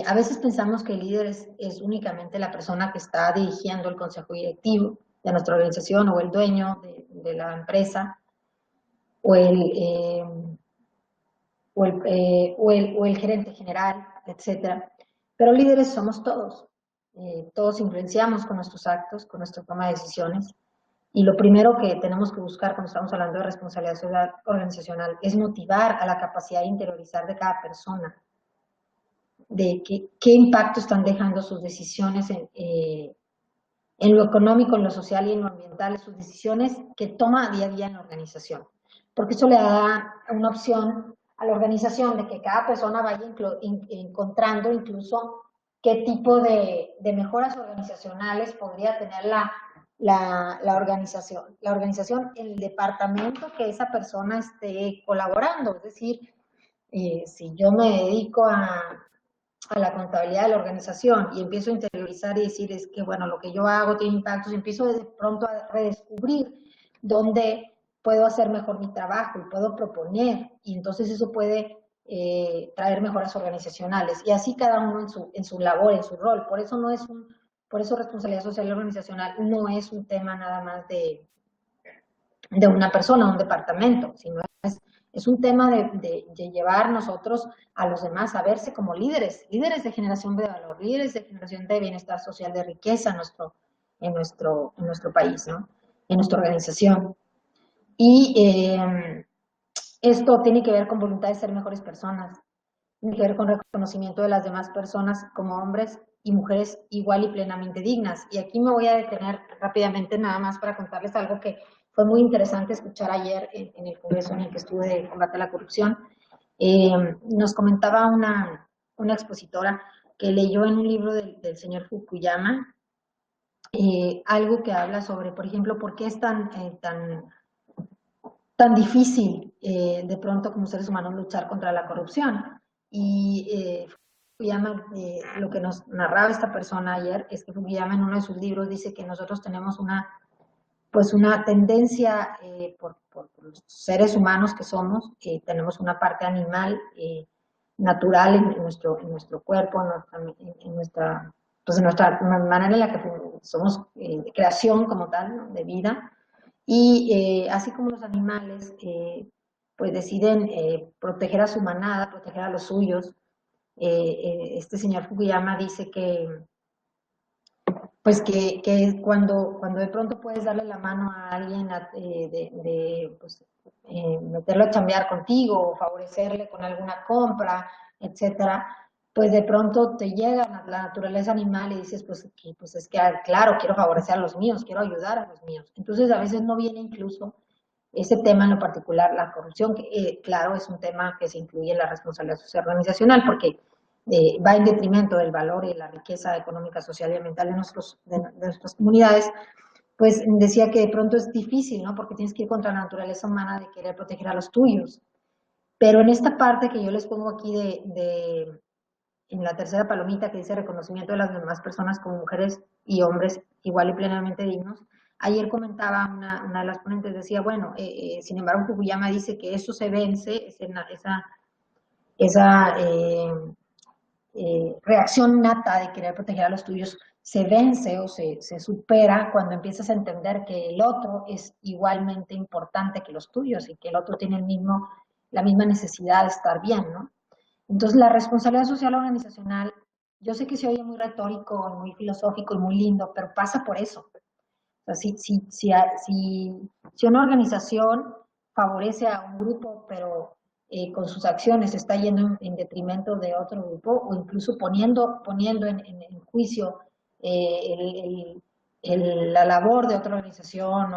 Speaker 2: A veces pensamos que el líder es únicamente la persona que está dirigiendo el consejo directivo de nuestra organización o el dueño de la empresa o el gerente general, etc. Pero líderes somos todos. Todos influenciamos con nuestros actos, con nuestra toma de decisiones. Y lo primero que tenemos que buscar cuando estamos hablando de responsabilidad social organizacional es motivar a la capacidad de interiorizar de cada persona, de qué impacto están dejando sus decisiones en lo económico, en lo social y en lo ambiental, sus decisiones que toma día a día en la organización. porque eso le da una opción a la organización de que cada persona vaya encontrando incluso qué tipo de mejoras organizacionales podría tener la organización. La organización, el departamento que esa persona esté colaborando. Es decir, si yo me dedico a la contabilidad de la organización y empiezo a interiorizar y decir es que, bueno, lo que yo hago tiene impactos, empiezo de pronto a redescubrir dónde puedo hacer mejor mi trabajo y puedo proponer, y entonces eso puede traer mejoras organizacionales, y así cada uno en su labor, en su rol. Por eso no es por eso responsabilidad social y organizacional no es un tema nada más de una persona, un departamento, sino es un tema de llevar nosotros a los demás a verse como líderes, líderes de generación de valor, líderes de generación de bienestar social, de riqueza en nuestro país, ¿no? En nuestra organización. Y esto tiene que ver con voluntad de ser mejores personas, tiene que ver con reconocimiento de las demás personas como hombres y mujeres igual y plenamente dignas. Y aquí me voy a detener rápidamente nada más para contarles algo que fue muy interesante escuchar ayer en el congreso en el que estuve de combate a la corrupción. Nos comentaba una expositora que leyó en un libro del señor Fukuyama algo que habla sobre, por ejemplo, por qué es tan difícil de pronto como seres humanos luchar contra la corrupción. Y Fukuyama, lo que nos narraba esta persona ayer, es que Fukuyama en uno de sus libros dice que nosotros tenemos pues una tendencia por los seres humanos que somos, tenemos una parte animal natural en nuestro cuerpo, pues en nuestra manera en la que somos de creación como tal, ¿no? De vida, y así como los animales pues deciden proteger a su manada, proteger a los suyos, este señor Fukuyama dice que pues que cuando de pronto puedes darle la mano a alguien pues, meterlo a chambear contigo o favorecerle con alguna compra, etcétera, pues de pronto te llega la naturaleza animal y dices, pues es que, claro, quiero favorecer a los míos, quiero ayudar a los míos. Entonces a veces no viene incluso ese tema en lo particular, la corrupción, que claro, es un tema que se incluye en la responsabilidad social organizacional, porque va en detrimento del valor y la riqueza económica, social y ambiental de nuestras comunidades. Pues decía que de pronto es difícil, ¿no? Porque tienes que ir contra la naturaleza humana de querer proteger a los tuyos. Pero en esta parte que yo les pongo aquí en la tercera palomita que dice reconocimiento de las demás personas como mujeres y hombres igual y plenamente dignos, ayer comentaba una de las ponentes, decía, bueno, sin embargo Fukuyama dice que eso se vence, esa reacción nata de querer proteger a los tuyos se vence o se supera cuando empiezas a entender que el otro es igualmente importante que los tuyos y que el otro tiene la misma necesidad de estar bien, ¿no? Entonces, la responsabilidad social organizacional, yo sé que se oye muy retórico, muy filosófico y muy lindo, pero pasa por eso. O sea, si una organización favorece a un grupo, pero con sus acciones está yendo en detrimento de otro grupo, o incluso poniendo en juicio la labor de otra organización,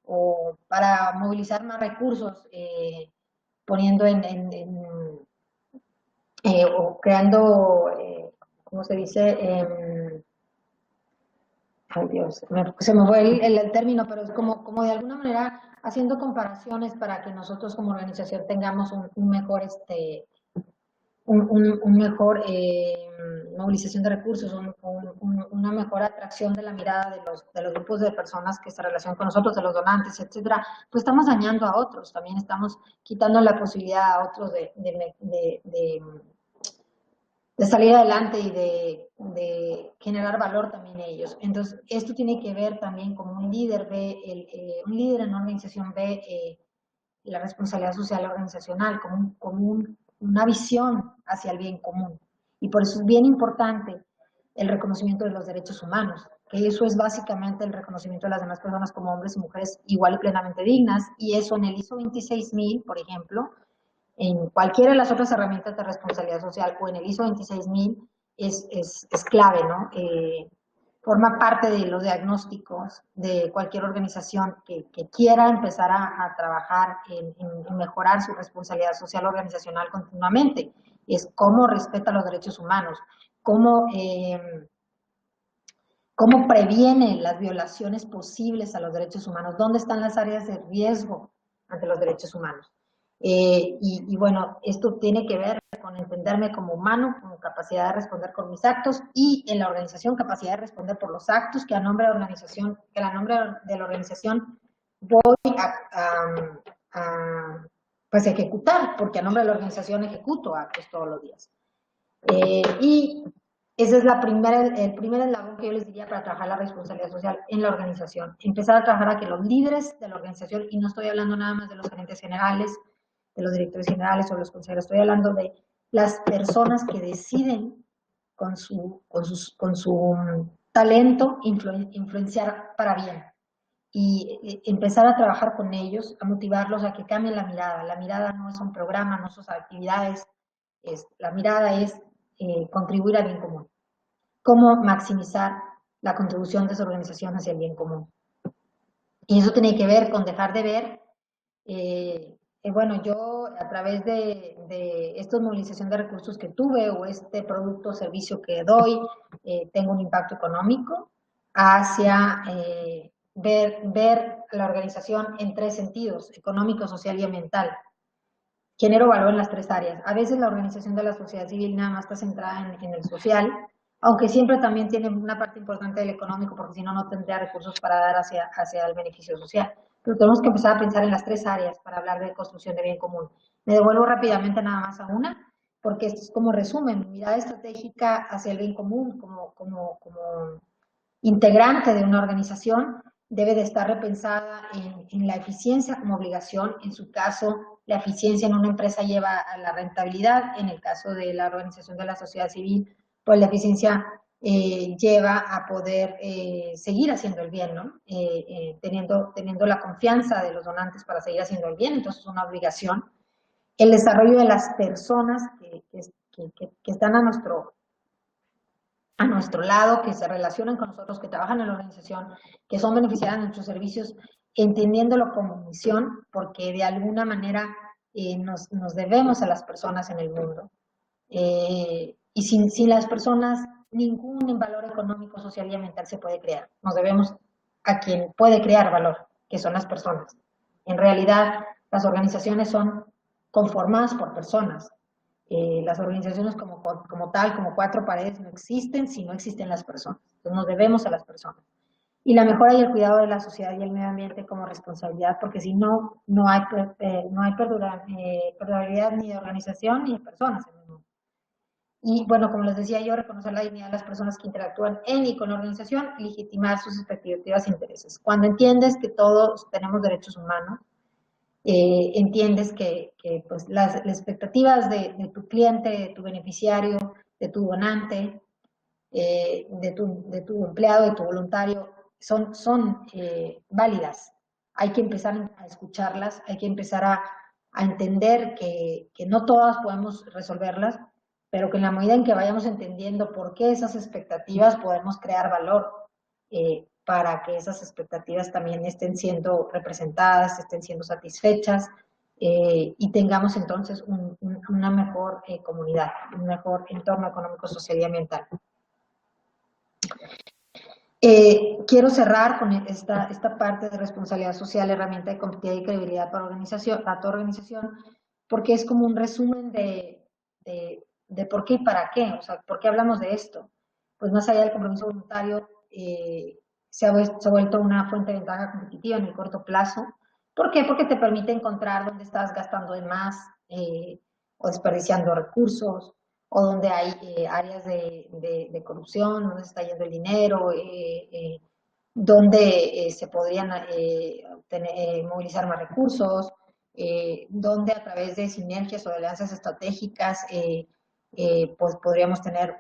Speaker 2: o para movilizar más recursos, poniendo o creando, ¿cómo se dice? Ay Dios, se me fue el término, pero es como de alguna manera haciendo comparaciones para que nosotros como organización tengamos un mejor, un mejor movilización de recursos, una mejor atracción de la mirada de los grupos de personas que se relacionan con nosotros, de los donantes, etcétera. Pues estamos dañando a otros, también estamos quitando la posibilidad a otros de salir adelante y de generar valor también ellos. Entonces, esto tiene que ver también como un líder un líder en una organización ve la responsabilidad social organizacional como una visión hacia el bien común. Y por eso es bien importante el reconocimiento de los derechos humanos, que eso es básicamente el reconocimiento de las demás personas como hombres y mujeres igual y plenamente dignas, y eso en el ISO 26000, por ejemplo, en cualquiera de las otras herramientas de responsabilidad social o en el ISO 26000 es clave, ¿no? forma parte de los diagnósticos de cualquier organización que quiera empezar a trabajar en mejorar su responsabilidad social organizacional continuamente. Es cómo respeta los derechos humanos, cómo previene las violaciones posibles a los derechos humanos, dónde están las áreas de riesgo ante los derechos humanos. Y bueno, esto tiene que ver con entenderme como humano, con capacidad de responder con mis actos, y en la organización capacidad de responder por los actos que a nombre de la organización, voy pues ejecutar, porque a nombre de la organización ejecuto actos todos los días. Y ese es el primer eslabón que yo les diría para trabajar la responsabilidad social en la organización. Empezar a trabajar a que los líderes de la organización, y no estoy hablando nada más de los gerentes generales, de los directores generales o los consejeros, estoy hablando de las personas que deciden con su talento influenciar para bien. Y empezar a trabajar con ellos, a motivarlos a que cambien la mirada. La mirada no es un programa, no son actividades, la mirada es contribuir al bien común. Cómo maximizar la contribución de su organización hacia el bien común. Y eso tiene que ver con dejar de ver, bueno, yo a través de esta movilización de recursos que tuve o este producto o servicio que doy, tengo un impacto económico hacia ver la organización en tres sentidos: económico, social y ambiental. Genero valor en las tres áreas. A veces la organización de la sociedad civil nada más está centrada en el social, aunque siempre también tiene una parte importante del económico, porque si no, no tendría recursos para dar hacia el beneficio social. Pero tenemos que empezar a pensar en las tres áreas para hablar de construcción de bien común. Me devuelvo rápidamente nada más a una, porque esto es como resumen: mi mirada estratégica hacia el bien común como integrante de una organización debe de estar repensada en la eficiencia como obligación. En su caso, la eficiencia en una empresa lleva a la rentabilidad. En el caso de la organización de la sociedad civil, pues la eficiencia lleva a poder seguir haciendo el bien, ¿no? Teniendo la confianza de los donantes para seguir haciendo el bien. Entonces es una obligación. El desarrollo de las personas que están a nuestro lado, que se relacionan con nosotros, que trabajan en la organización, que son beneficiarias de nuestros servicios, entendiéndolo como misión, porque de alguna manera nos debemos a las personas en el mundo. Y sin las personas, ningún valor económico, social y ambiental se puede crear. Nos debemos a quien puede crear valor, que son las personas. En realidad, las organizaciones son conformadas por personas. Las organizaciones como tal, como cuatro paredes, no existen si no existen las personas. Entonces nos debemos a las personas. Y la mejora y el cuidado de la sociedad y el medio ambiente como responsabilidad, porque si no, no hay perdurabilidad ni de organización ni de personas en el mundo. Y bueno, como les decía yo, reconocer la dignidad de las personas que interactúan en y con la organización y legitimar sus expectativas e intereses. Cuando entiendes que todos tenemos derechos humanos, entiendes que pues, las expectativas de tu cliente, de tu beneficiario, de tu donante, de tu empleado, de tu voluntario, son válidas. Hay que empezar a escucharlas, hay que empezar a entender que no todas podemos resolverlas, pero que en la medida en que vayamos entendiendo por qué esas expectativas, podemos crear valor para que esas expectativas también estén siendo representadas, estén siendo satisfechas, y tengamos entonces una mejor comunidad, un mejor entorno económico, social y ambiental. Quiero cerrar con esta parte de responsabilidad social, herramienta de competitividad y credibilidad para tu organización, porque es como un resumen de por qué y para qué, o sea, por qué hablamos de esto. Pues más allá del compromiso voluntario, se ha vuelto una fuente de ventaja competitiva en el corto plazo. ¿Por qué? Porque te permite encontrar dónde estás gastando de más o desperdiciando recursos, o donde hay áreas de corrupción, donde se está yendo el dinero, donde se podrían movilizar más recursos, donde a través de sinergias o de alianzas estratégicas pues podríamos tener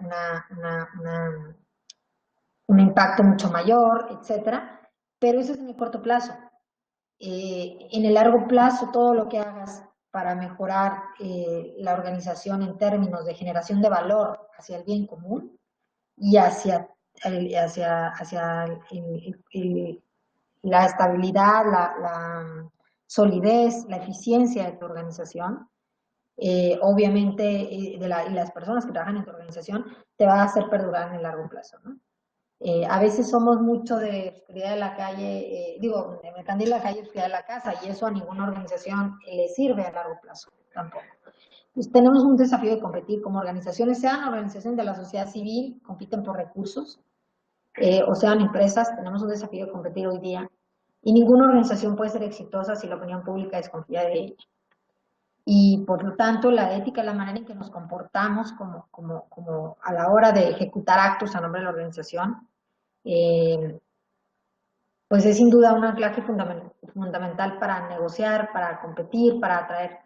Speaker 2: un impacto mucho mayor, etcétera. Pero eso es en el corto plazo. En el largo plazo, todo lo que hagas para mejorar la organización en términos de generación de valor hacia el bien común y hacia hacia la estabilidad, la solidez, la eficiencia de tu organización, obviamente, y las personas que trabajan en tu organización, te va a hacer perdurar en el largo plazo, ¿no? A veces somos mucho de oscuridad de la calle, digo, de candil de la calle, oscuridad de la casa, y eso a ninguna organización le sirve a largo plazo, tampoco. Pues tenemos un desafío de competir como organizaciones, sean organizaciones de la sociedad civil, compiten por recursos, o sean empresas, tenemos un desafío de competir hoy día, y ninguna organización puede ser exitosa si la opinión pública desconfía de ella. Y por lo tanto, la ética es la manera en que nos comportamos como a la hora de ejecutar actos a nombre de la organización, eh, pues es sin duda un anclaje fundamental para negociar, para competir, para atraer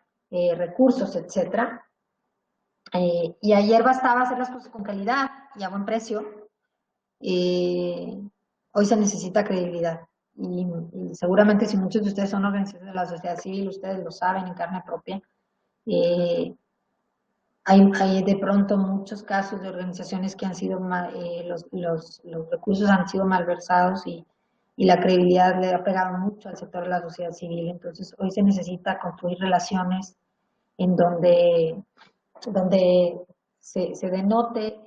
Speaker 2: recursos, etcétera. Y ayer bastaba hacer las cosas con calidad y a buen precio. Hoy se necesita credibilidad. Y seguramente si muchos de ustedes son organizaciones de la sociedad civil, ustedes lo saben en carne propia. Hay de pronto muchos casos de organizaciones que han sido, los recursos han sido malversados y la credibilidad le ha pegado mucho al sector de la sociedad civil. Entonces hoy se necesita construir relaciones en donde se denote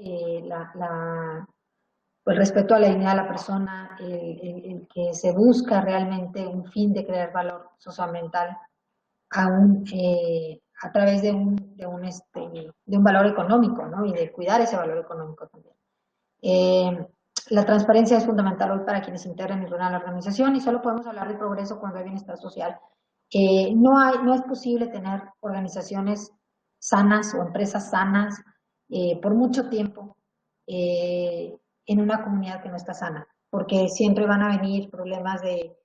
Speaker 2: el respeto a la dignidad de la persona, el que se busca realmente un fin de crear valor socioambiental a través de un valor económico, ¿no? Y de cuidar ese valor económico también. La transparencia es fundamental hoy para quienes integran y ruedan la organización y solo podemos hablar de progreso cuando hay bienestar social. No es posible tener organizaciones sanas o empresas sanas por mucho tiempo en una comunidad que no está sana, porque siempre van a venir problemas de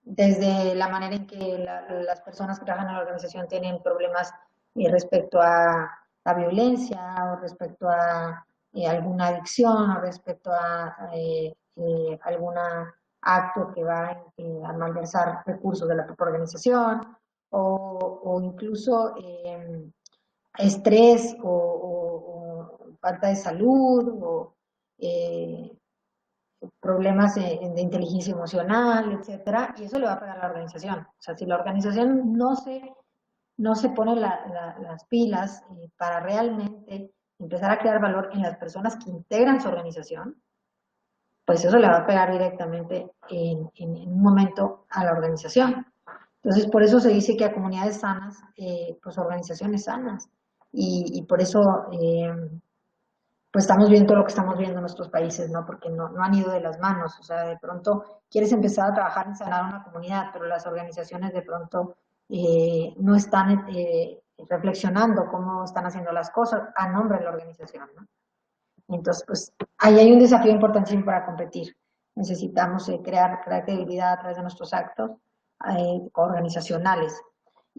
Speaker 2: desde la manera en que las personas que trabajan en la organización tienen problemas respecto a la violencia o respecto a alguna adicción o respecto a algún acto que va a malversar recursos de la propia organización o incluso estrés o falta de salud o eh, problemas de inteligencia emocional, etcétera, y eso le va a pegar a la organización. O sea, si la organización no se pone las pilas para realmente empezar a crear valor en las personas que integran su organización, pues eso le va a pegar directamente en un momento a la organización. Entonces, por eso se dice que a comunidades sanas, pues organizaciones sanas. Y por eso pues estamos viendo lo que estamos viendo en nuestros países, ¿no? Porque no han ido de las manos, o sea, de pronto quieres empezar a trabajar en sanar una comunidad, pero las organizaciones de pronto no están reflexionando cómo están haciendo las cosas a nombre de la organización, ¿no? Entonces, pues ahí hay un desafío importantísimo para competir. Necesitamos crear credibilidad a través de nuestros actos organizacionales.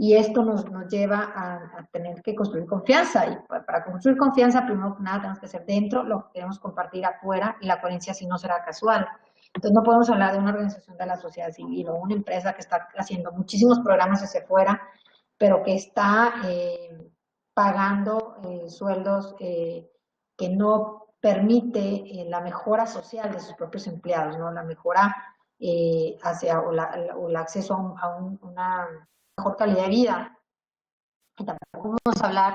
Speaker 2: Y esto nos lleva a tener que construir confianza. Y para construir confianza, primero que nada, tenemos que hacer dentro lo que queremos compartir afuera y la coherencia si no será casual. Entonces no podemos hablar de una organización de la sociedad civil o una empresa que está haciendo muchísimos programas hacia afuera, pero que está pagando sueldos que no permite la mejora social de sus propios empleados, ¿no? La mejora o el acceso una mejor calidad de vida. Y tampoco vamos a hablar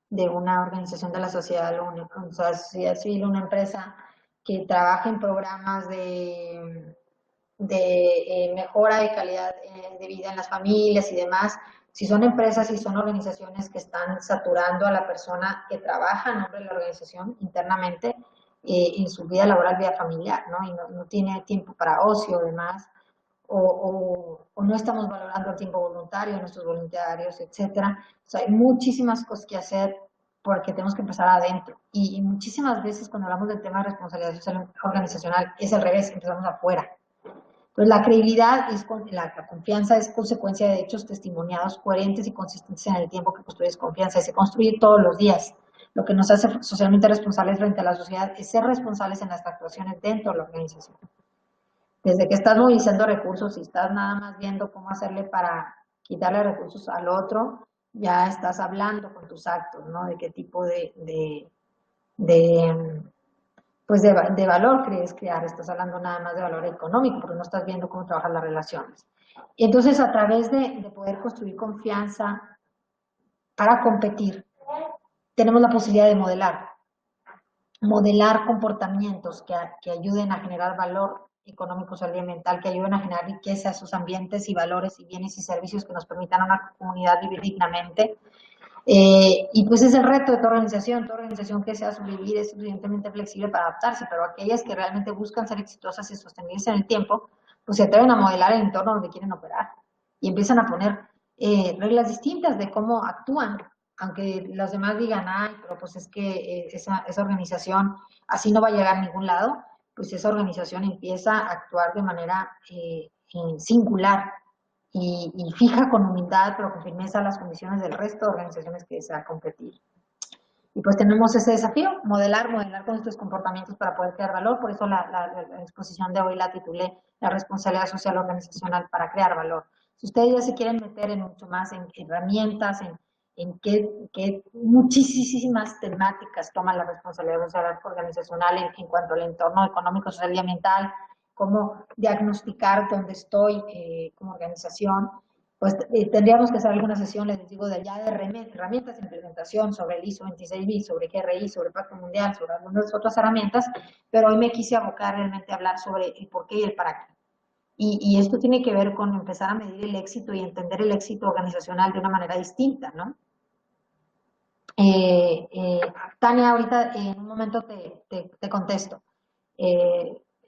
Speaker 2: de una organización de la sociedad, una sociedad civil, una empresa que trabaja en programas de mejora de calidad de vida en las familias y demás. Si son empresas y son organizaciones que están saturando a la persona que trabaja en nombre de la organización internamente en su vida laboral, vida familiar, ¿no? Y no tiene tiempo para ocio, demás, o no estamos valorando el tiempo voluntario de nuestros voluntarios, etcétera. O sea, hay muchísimas cosas que hacer porque tenemos que empezar adentro. Y muchísimas veces cuando hablamos del tema de responsabilidad social organizacional es al revés, empezamos afuera. Entonces, la credibilidad, la confianza es consecuencia de hechos testimoniados coherentes y consistentes en el tiempo que construyes confianza y se construye todos los días. Lo que nos hace socialmente responsables frente a la sociedad es ser responsables en las actuaciones dentro de la organización. Desde que estás movilizando recursos y estás nada más viendo cómo hacerle para quitarle recursos al otro, ya estás hablando con tus actos, ¿no? De qué tipo de pues de valor quieres crear, estás hablando nada más de valor económico, porque no estás viendo cómo trabajan las relaciones. Y entonces a través de poder construir confianza para competir, tenemos la posibilidad de modelar comportamientos que ayuden a generar valor económico, social y ambiental, que ayuden a generar riqueza a sus ambientes y valores y bienes y servicios que nos permitan a una comunidad vivir dignamente. Y pues es el reto de toda organización que sea sobrevivir es suficientemente flexible para adaptarse, pero aquellas que realmente buscan ser exitosas y sostenibles en el tiempo, pues se atreven a modelar el entorno donde quieren operar y empiezan a poner reglas distintas de cómo actúan, aunque los demás digan, ay, pero pues es que esa organización así no va a llegar a ningún lado, pues esa organización empieza a actuar de manera singular y fija con humildad, pero con firmeza las condiciones del resto de organizaciones que desea competir. Y pues tenemos ese desafío, modelar con estos comportamientos para poder crear valor. Por eso la exposición de hoy la titulé La responsabilidad social organizacional para crear valor. Si ustedes ya se quieren meter en mucho más en herramientas, en qué muchísimas temáticas toma la responsabilidad social organizacional en cuanto al entorno económico, social y ambiental, cómo diagnosticar dónde estoy como organización, pues tendríamos que hacer alguna sesión, les digo, de herramientas de implementación sobre el ISO 26.000, sobre GRI, sobre el Pacto Mundial, sobre algunas otras herramientas, pero hoy me quise abocar realmente a hablar sobre el por qué y el para qué. Y esto tiene que ver con empezar a medir el éxito y entender el éxito organizacional de una manera distinta, ¿no? Tania, ahorita en un momento te contesto.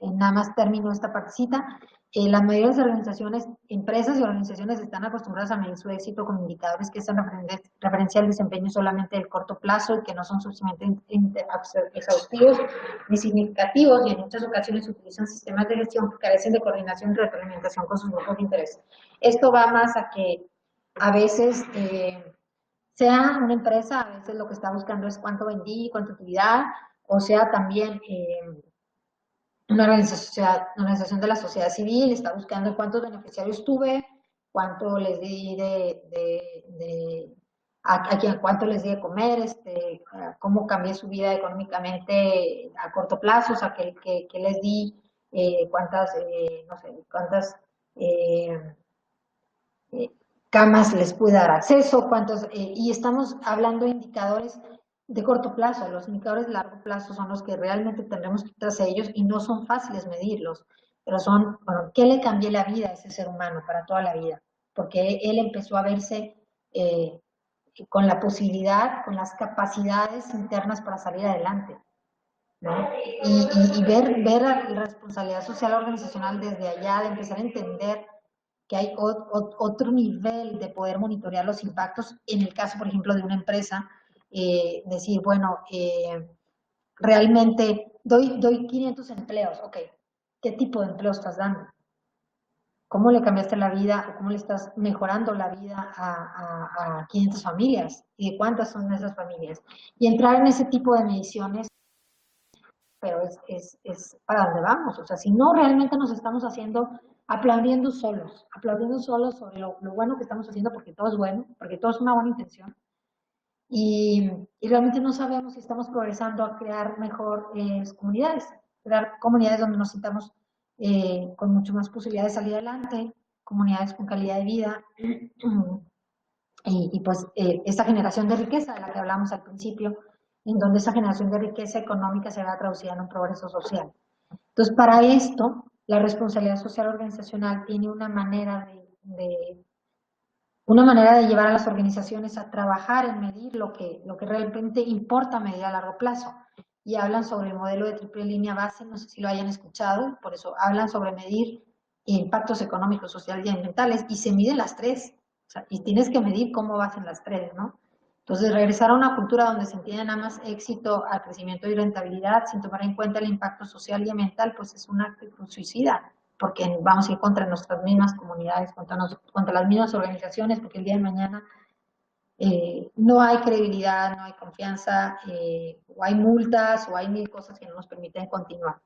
Speaker 2: Nada más termino esta partecita. La mayoría de las organizaciones, empresas y organizaciones están acostumbradas a medir su éxito con indicadores que hacen referencia al desempeño solamente del corto plazo y que no son suficientemente exhaustivos ni significativos, y en muchas ocasiones utilizan sistemas de gestión que carecen de coordinación y retroalimentación con sus grupos de interés. Esto va más a que a veces sea una empresa, a veces lo que está buscando es cuánto vendí, cuánta utilidad, o sea también una organización de la sociedad civil, está buscando cuántos beneficiarios tuve, cuánto les di cuánto les di de comer, cómo cambié su vida económicamente a corto plazo, o sea, que les di, cuántas, no sé, cuántas camas les pude dar acceso, y estamos hablando de indicadores de corto plazo. Los indicadores de largo plazo son los que realmente tendremos que ir tras ellos y no son fáciles medirlos, pero son, bueno, ¿qué le cambié la vida a ese ser humano para toda la vida? Porque él empezó a verse con la posibilidad, con las capacidades internas para salir adelante, ¿no? Y ver la responsabilidad social organizacional desde allá, de empezar a entender que hay otro nivel de poder monitorear los impactos, en el caso, por ejemplo, de una empresa, decir, bueno, realmente doy 500 empleos, ok, ¿qué tipo de empleo estás dando? ¿Cómo le cambiaste la vida o cómo le estás mejorando la vida a 500 familias? ¿Y de cuántas son esas familias? Y entrar en ese tipo de mediciones, pero es para dónde vamos. O sea, si no realmente nos estamos aplaudiendo solos sobre lo bueno que estamos haciendo, porque todo es bueno, porque todo es una buena intención, y realmente no sabemos si estamos progresando a crear mejor crear comunidades donde nos sintamos con mucho más posibilidad de salir adelante, comunidades con calidad de vida, y pues esta generación de riqueza de la que hablamos al principio, en donde esa generación de riqueza económica se va traducida en un progreso social. Entonces, para esto, la responsabilidad social organizacional tiene una manera de llevar a las organizaciones a trabajar en medir lo que realmente importa medir a largo plazo. Y hablan sobre el modelo de triple línea base, no sé si lo hayan escuchado, por eso hablan sobre medir impactos económicos, sociales y ambientales, y se miden las tres. O sea, y tienes que medir cómo vas en las tres, ¿no? Entonces, regresar a una cultura donde se entiende nada más éxito al crecimiento y rentabilidad sin tomar en cuenta el impacto social y ambiental, pues es un acto suicida, porque vamos a ir contra nuestras mismas comunidades, contra las mismas organizaciones, porque el día de mañana no hay credibilidad, no hay confianza, o hay multas, o hay mil cosas que no nos permiten continuar.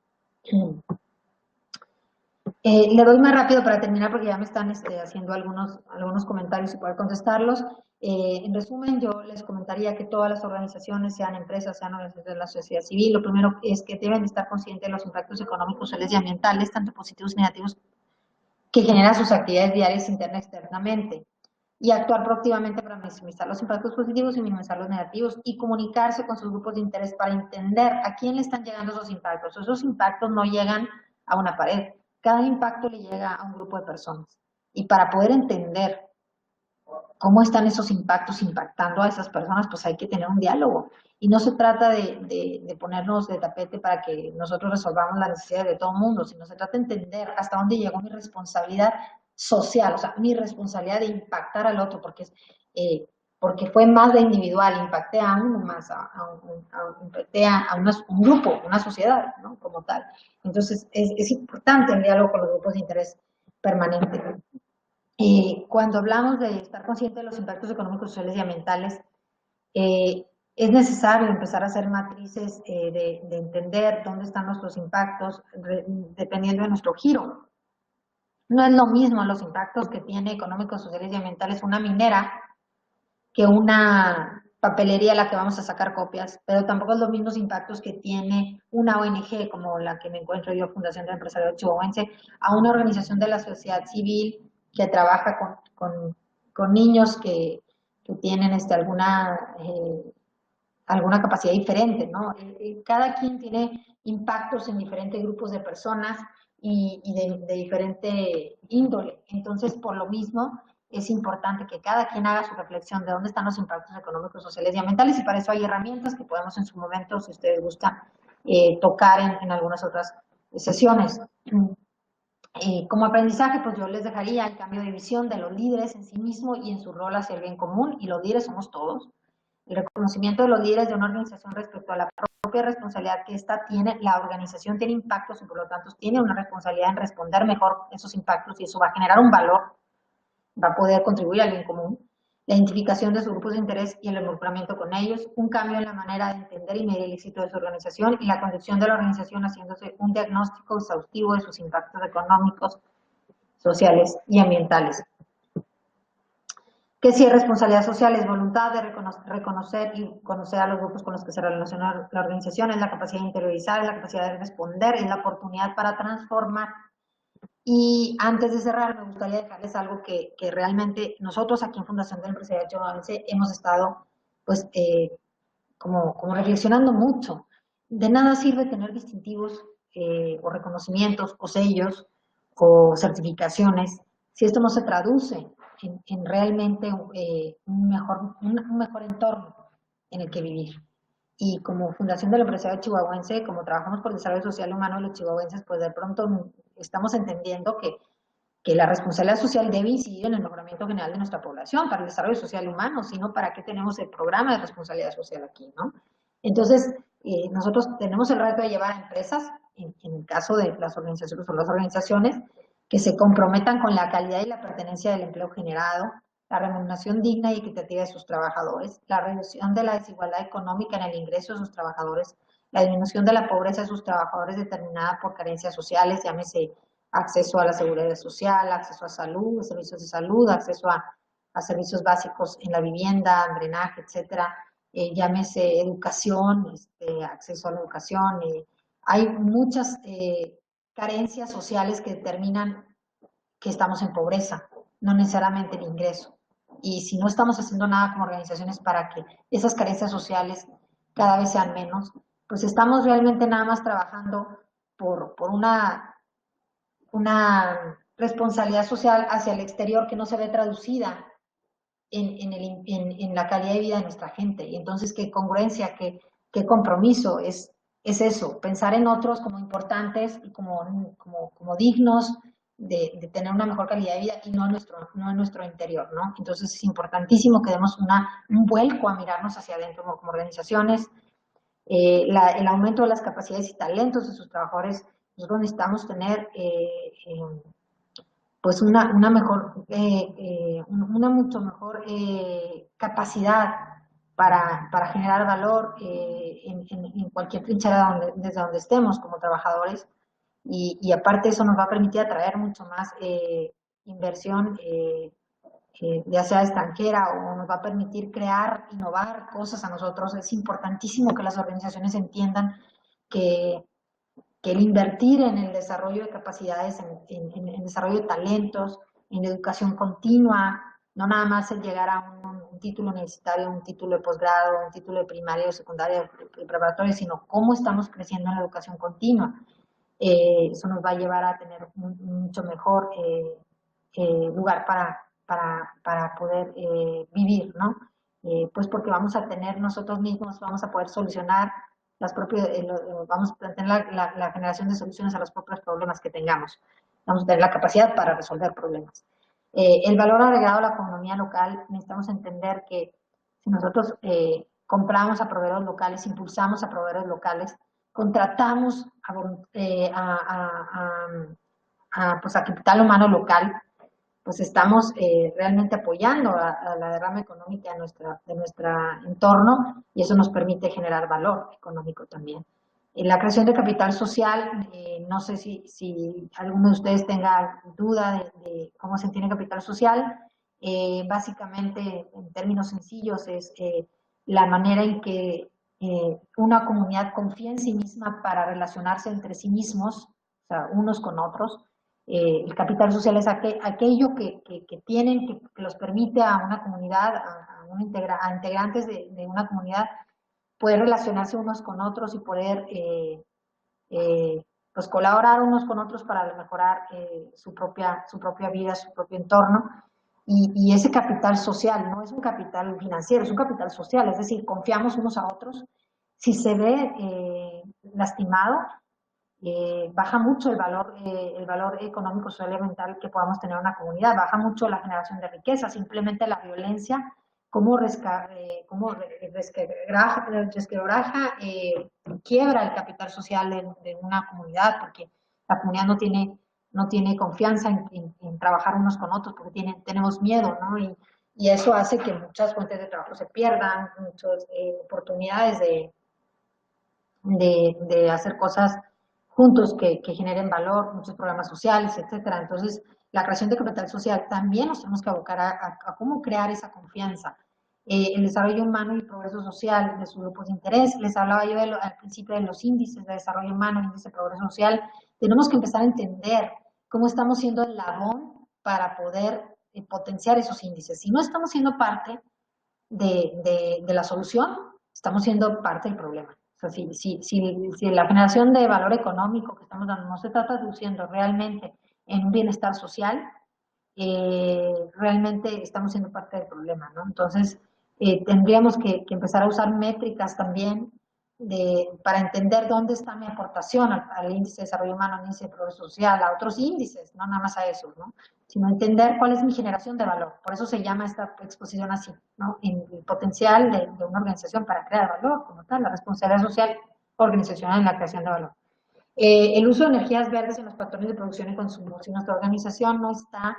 Speaker 2: Le doy más rápido para terminar porque ya me están haciendo algunos comentarios y poder contestarlos. En resumen, yo les comentaría que todas las organizaciones, sean empresas, sean organizaciones de la sociedad civil, lo primero es que deben estar conscientes de los impactos económicos, sociales y ambientales, tanto positivos y negativos, que generan sus actividades diarias interna y externamente, y actuar proactivamente para maximizar los impactos positivos y minimizar los negativos, y comunicarse con sus grupos de interés para entender a quién le están llegando esos impactos. Esos impactos no llegan a una pared, cada impacto le llega a un grupo de personas. Y para poder entender cómo están esos impactos impactando a esas personas, pues hay que tener un diálogo. Y no se trata de ponernos de tapete para que nosotros resolvamos las necesidades de todo el mundo, sino se trata de entender hasta dónde llegó mi responsabilidad social, o sea, mi responsabilidad de impactar al otro, porque fue más de individual, impacté a uno más, impacté a un grupo, una sociedad, ¿no? Como tal. Entonces, es importante el diálogo con los grupos de interés permanente. Cuando hablamos de estar consciente de los impactos económicos, sociales y ambientales, es necesario empezar a hacer matrices de entender dónde están nuestros impactos dependiendo de nuestro giro. No es lo mismo los impactos que tiene económicos, sociales y ambientales una minera que una papelería a la que vamos a sacar copias, pero tampoco es los mismos impactos que tiene una ONG como la que me encuentro yo, Fundación del Empresario Chihuahuense, a una organización de la sociedad civil que trabaja con niños que tienen alguna capacidad diferente, ¿no? Cada quien tiene impactos en diferentes grupos de personas y de diferente índole. Entonces, por lo mismo, es importante que cada quien haga su reflexión de dónde están los impactos económicos, sociales y ambientales, y para eso hay herramientas que podemos en su momento, si ustedes gustan, tocar en algunas otras sesiones. Como aprendizaje, pues yo les dejaría el cambio de visión de los líderes en sí mismo y en su rol hacia el bien común, y los líderes somos todos. El reconocimiento de los líderes de una organización respecto a la propia responsabilidad que ésta tiene. La organización tiene impactos y por lo tanto tiene una responsabilidad en responder mejor esos impactos, y eso va a generar un valor, va a poder contribuir al bien común. La identificación de sus grupos de interés y el involucramiento con ellos, un cambio en la manera de entender y medir el éxito de su organización, y la conducción de la organización haciéndose un diagnóstico exhaustivo de sus impactos económicos, sociales y ambientales. Que si es responsabilidad social, es voluntad de reconocer y conocer a los grupos con los que se relaciona la organización, es la capacidad de interiorizar, es la capacidad de responder, es la oportunidad para transformar. Y antes de cerrar, me gustaría dejarles algo que realmente nosotros aquí en Fundación del Empresariado Chihuahuense hemos estado, pues, como reflexionando mucho. De nada sirve tener distintivos o reconocimientos o sellos o certificaciones si esto no se traduce en realmente un mejor entorno en el que vivir. Y como Fundación del Empresariado Chihuahuense, como trabajamos por el desarrollo social humano de los chihuahuenses, pues de pronto estamos entendiendo que la responsabilidad social debe incidir en el mejoramiento general de nuestra población, para el desarrollo social humano, sino para qué tenemos el programa de responsabilidad social aquí, ¿no? Entonces, nosotros tenemos el reto de llevar a empresas, en el caso de las organizaciones o las organizaciones, que se comprometan con la calidad y la pertenencia del empleo generado, la remuneración digna y equitativa de sus trabajadores, la reducción de la desigualdad económica en el ingreso de sus trabajadores, la disminución de la pobreza de sus trabajadores determinada por carencias sociales, llámese acceso a la seguridad social, acceso a salud, servicios de salud, acceso a servicios básicos en la vivienda, drenaje, etcétera, llámese educación, acceso a la educación. Hay muchas carencias sociales que determinan que estamos en pobreza, no necesariamente en ingreso. Y si no estamos haciendo nada como organizaciones para que esas carencias sociales cada vez sean menos, pues estamos realmente nada más trabajando por una responsabilidad social hacia el exterior que no se ve traducida en la calidad de vida de nuestra gente. Y entonces, qué congruencia, qué compromiso es eso, pensar en otros como importantes y como dignos de tener una mejor calidad de vida, y no en nuestro interior, ¿no? Entonces es importantísimo que demos un vuelco a mirarnos hacia adentro como organizaciones. El aumento de las capacidades y talentos de sus trabajadores. Nosotros necesitamos tener pues una mucho mejor capacidad para generar valor en cualquier trinchera desde donde estemos como trabajadores, y aparte eso nos va a permitir atraer mucho más inversión ya sea extranjera o nos va a permitir crear, innovar cosas a nosotros. Es importantísimo que las organizaciones entiendan que, que el invertir en el desarrollo de capacidades, en desarrollo de talentos, en educación continua, no nada más el llegar a un título universitario, un título de posgrado, un título de primaria o secundaria, de preparatoria, sino cómo estamos creciendo en la educación continua. Eso nos va a llevar a tener un mucho mejor lugar para poder vivir, ¿no? Pues porque vamos a tener nosotros mismos, vamos a poder solucionar las propias, vamos a tener la generación de soluciones a los propios problemas que tengamos. Vamos a tener la capacidad para resolver problemas. El valor agregado a la economía local, necesitamos entender que si nosotros compramos a proveedores locales, impulsamos a proveedores locales, contratamos pues a capital humano local, pues estamos realmente apoyando a la derrama económica de nuestro entorno y eso nos permite generar valor económico también. En la creación de capital social, no sé si alguno de ustedes tenga duda de cómo se entiende capital social, básicamente en términos sencillos es la manera en que una comunidad confía en sí misma para relacionarse entre sí mismos, o sea, unos con otros. El capital social es aquello que tienen, que los permite a una comunidad, a integrantes de una comunidad, poder relacionarse unos con otros y poder pues colaborar unos con otros para mejorar su propia vida, su propio entorno. Y ese capital social no es un capital financiero, es un capital social, es decir, confiamos unos a otros. Si se ve lastimado, baja mucho el valor económico, social y mental que podamos tener en una comunidad, baja mucho la generación de riqueza, simplemente la violencia, cómo resquebraja, quiebra el capital social de una comunidad, porque la comunidad no tiene confianza en trabajar unos con otros, porque tenemos miedo, ¿no? Y eso hace que muchas fuentes de trabajo se pierdan, muchas oportunidades de hacer cosas juntos que generen valor, muchos programas sociales, etcétera. Entonces, la creación de capital social también nos tenemos que abocar a cómo crear esa confianza. El desarrollo humano y el progreso social de sus grupos de interés. Les hablaba yo al principio de los índices de desarrollo humano, índice de progreso social. Tenemos que empezar a entender cómo estamos siendo el eslabón para poder potenciar esos índices. Si no estamos siendo parte de la solución, estamos siendo parte del problema. O sea, si la generación de valor económico que estamos dando no se está traduciendo realmente en un bienestar social, realmente estamos siendo parte del problema, ¿no? Entonces, tendríamos que empezar a usar métricas también para entender dónde está mi aportación al índice de desarrollo humano, al índice de progreso social, a otros índices, no nada más a esos, ¿no? Sino entender cuál es mi generación de valor. Por eso se llama esta exposición así, ¿no? En el potencial de una organización para crear valor, como tal, la responsabilidad social organizacional en la creación de valor. El uso de energías verdes en los patrones de producción y consumo. Si nuestra organización no está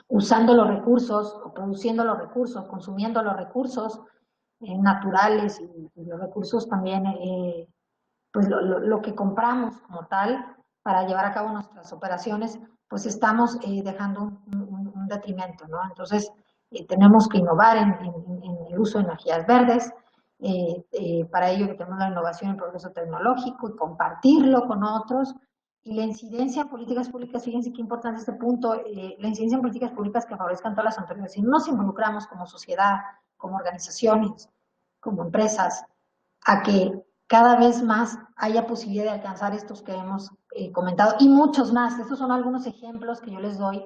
Speaker 2: usando los recursos, o produciendo los recursos, consumiendo los recursos naturales y los recursos también, pues lo que compramos como tal para llevar a cabo nuestras operaciones, pues estamos dejando un detrimento, ¿no? Entonces, tenemos que innovar en el uso de energías verdes. Para ello tenemos la innovación y el progreso tecnológico y compartirlo con otros. Y la incidencia en políticas públicas, fíjense qué importante este punto, la incidencia en políticas públicas que favorezcan todas las autoridades. Si no nos involucramos como sociedad, como organizaciones, como empresas, a que cada vez más haya posibilidad de alcanzar estos que hemos comentado y muchos más. Estos son algunos ejemplos que yo les doy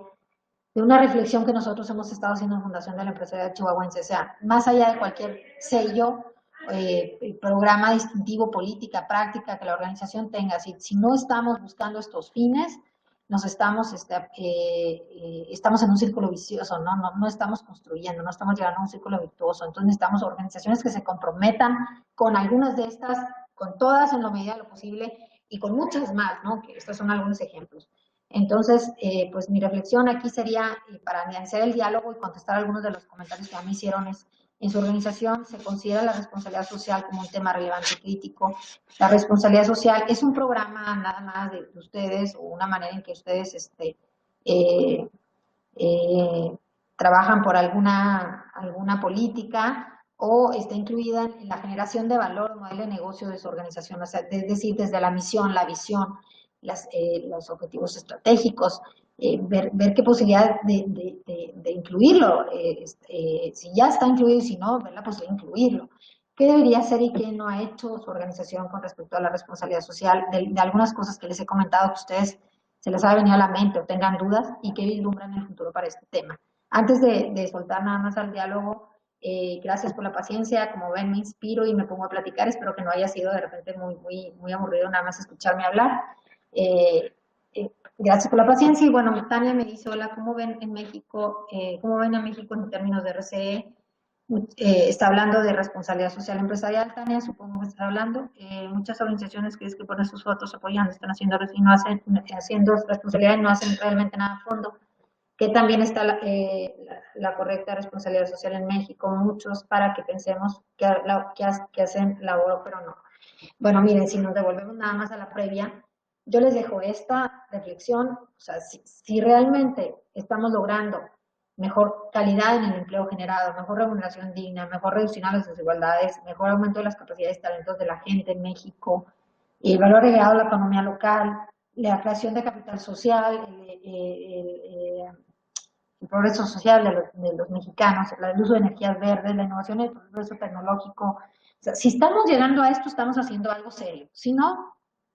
Speaker 2: de una reflexión que nosotros hemos estado haciendo en Fundación de la Empresarial Chihuahuense. O sea, más allá de cualquier sello, programa distintivo, política, práctica que la organización tenga, si no estamos buscando estos fines, estamos en un círculo vicioso, no estamos construyendo, no estamos llegando a un círculo virtuoso. Entonces necesitamos organizaciones que se comprometan con algunas de estas, con todas en la medida de lo posible y con muchas más, ¿no? Que estos son algunos ejemplos. Entonces, pues mi reflexión aquí sería, para iniciar el diálogo y contestar algunos de los comentarios que me hicieron, es: en su organización se considera la responsabilidad social como un tema relevante y crítico. La responsabilidad social es un programa nada más de ustedes, o una manera en que ustedes trabajan por alguna política o está incluida en la generación de valor o modelo de negocio de su organización, o sea, es decir, desde la misión, la visión, los objetivos estratégicos, ver qué posibilidad de incluirlo, si ya está incluido y si no, ver la posibilidad de incluirlo. ¿Qué debería hacer y qué no ha hecho su organización con respecto a la responsabilidad social de algunas cosas que les he comentado que ustedes se les haya venido a la mente o tengan dudas y qué vislumbran en el futuro para este tema? Antes de soltar nada más al diálogo, gracias por la paciencia, como ven me inspiro y me pongo a platicar, espero que no haya sido de repente muy aburrido nada más escucharme hablar. Eh, Gracias por la paciencia y bueno, Tania me dice, hola, ¿cómo ven en México, cómo ven a México en términos de RCE? Está hablando de responsabilidad social empresarial, Tania, supongo que está hablando. Muchas organizaciones que es que ponen sus fotos apoyando, están haciendo, y no hacen, haciendo responsabilidad y no hacen realmente nada a fondo. Que también está la correcta responsabilidad social en México, muchos para que pensemos que hacen labor, pero no. Bueno, miren, si nos devolvemos nada más a la previa, yo les dejo esta reflexión, o sea, si realmente estamos logrando mejor calidad en el empleo generado, mejor remuneración digna, mejor reducción a las desigualdades, mejor aumento de las capacidades y talentos de la gente en México, el valor agregado a la economía local, la creación de capital social, el progreso social de los mexicanos, el uso de energías verdes, la innovación y el progreso tecnológico. O sea, si estamos llegando a esto, estamos haciendo algo serio. Si no,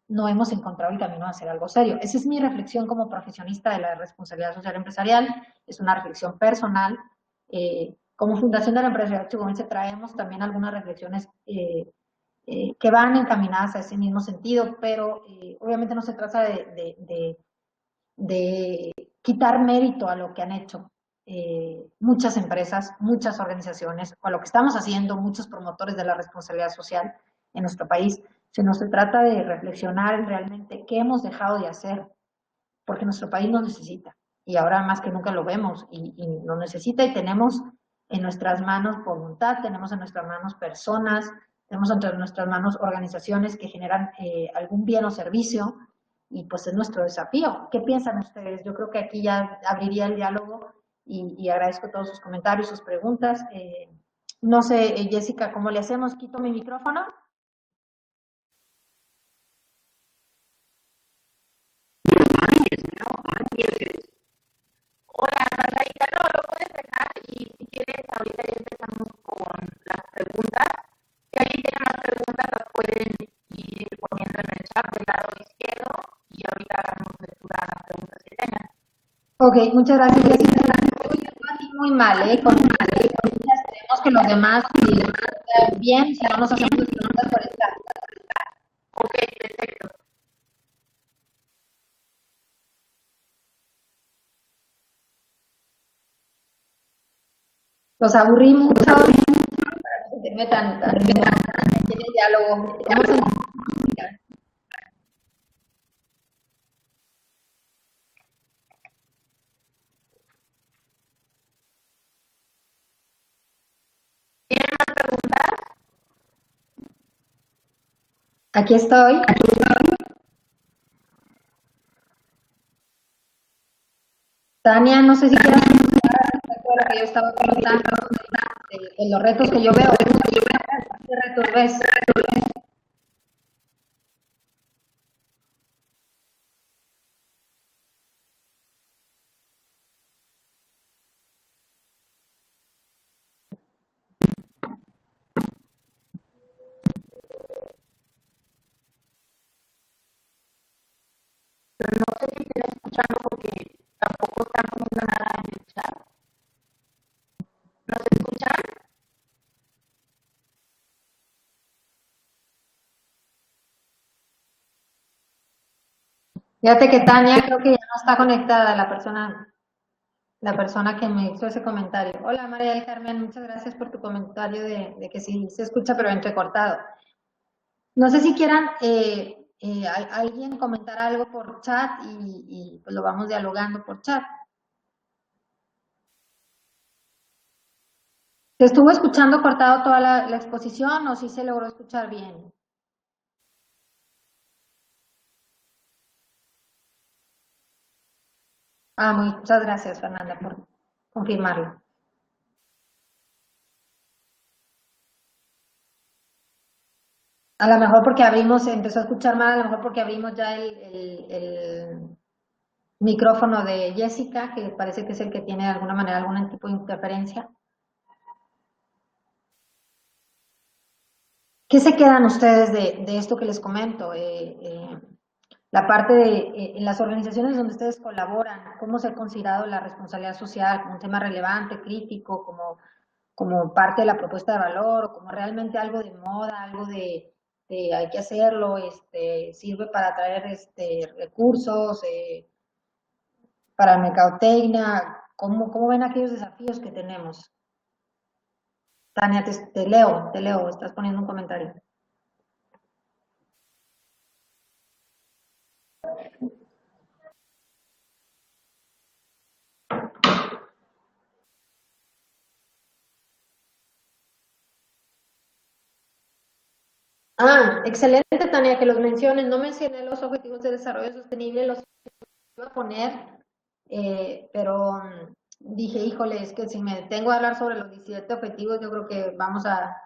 Speaker 2: no hemos encontrado el camino a hacer algo serio. Esa es mi reflexión como profesionista de la responsabilidad social empresarial. Es una reflexión personal. Como Fundación de la Empresarial Chihuahuense traemos también algunas reflexiones que van encaminadas a ese mismo sentido, pero obviamente no se trata de quitar mérito a lo que han hecho muchas empresas, muchas organizaciones, o a lo que estamos haciendo muchos promotores de la responsabilidad social en nuestro país, sino se trata de reflexionar realmente qué hemos dejado de hacer, porque nuestro país nos necesita, y ahora más que nunca lo vemos, y nos necesita, y tenemos en nuestras manos voluntad, tenemos en nuestras manos personas, tenemos entre nuestras manos organizaciones que generan algún bien o servicio, y pues es nuestro desafío. ¿Qué piensan ustedes? Yo creo que aquí ya abriría el diálogo y agradezco todos sus comentarios, sus preguntas. No sé, Jessica, ¿cómo le hacemos? ¿Quito mi micrófono?
Speaker 1: Hola, Margarita, no, lo puedes dejar y si quieres, ahorita ya empezamos con las preguntas. Si alguien tiene más preguntas, las pueden ir poniendo en el chat del lado izquierdo y ahorita damos lectura a las preguntas que tengan.
Speaker 2: Ok, muchas gracias, Jessica. Muy mal, con esperemos que los demás bien, si no nos hacemos preguntas por estar.
Speaker 1: Ok, perfecto.
Speaker 2: Los aburrí mucho para que se metan en el diálogo. ¿Cómo se
Speaker 1: ¿Tienen más preguntas?
Speaker 2: Aquí estoy. Tania, no sé si quieras comentar respecto a lo que yo estaba comentando de los retos que yo veo. ¿Qué retos ves?
Speaker 1: Pero no sé si estén escuchando porque tampoco están poniendo nada en el chat. ¿Nos escuchan?
Speaker 2: Fíjate que Tania creo que ya no está conectada la persona que me hizo ese comentario. Hola María del Carmen, muchas gracias por tu comentario de que sí se escucha pero entrecortado. No sé si quieran alguien comentar algo por chat y pues lo vamos dialogando por chat. ¿Se estuvo escuchando cortado toda la exposición o sí se logró escuchar bien? Muchas gracias, Fernanda, por confirmarlo. A lo mejor porque abrimos, empezó a escuchar mal, a lo mejor porque abrimos ya el micrófono de Jessica, que parece que es el que tiene de alguna manera algún tipo de interferencia. ¿Qué se quedan ustedes de esto que les comento? La parte de en las organizaciones donde ustedes colaboran, ¿cómo se ha considerado la responsabilidad social como un tema relevante, crítico, como parte de la propuesta de valor, o como realmente algo de moda, algo de hay que hacerlo, sirve para atraer recursos, para mercadotecnia? ¿Cómo ven aquellos desafíos que tenemos? Tania, te leo, estás poniendo un comentario. Excelente, Tania, que los menciones. No mencioné los objetivos de desarrollo sostenible, los iba a poner, pero dije, híjole, es que si me tengo a hablar sobre los 17 objetivos, yo creo que vamos a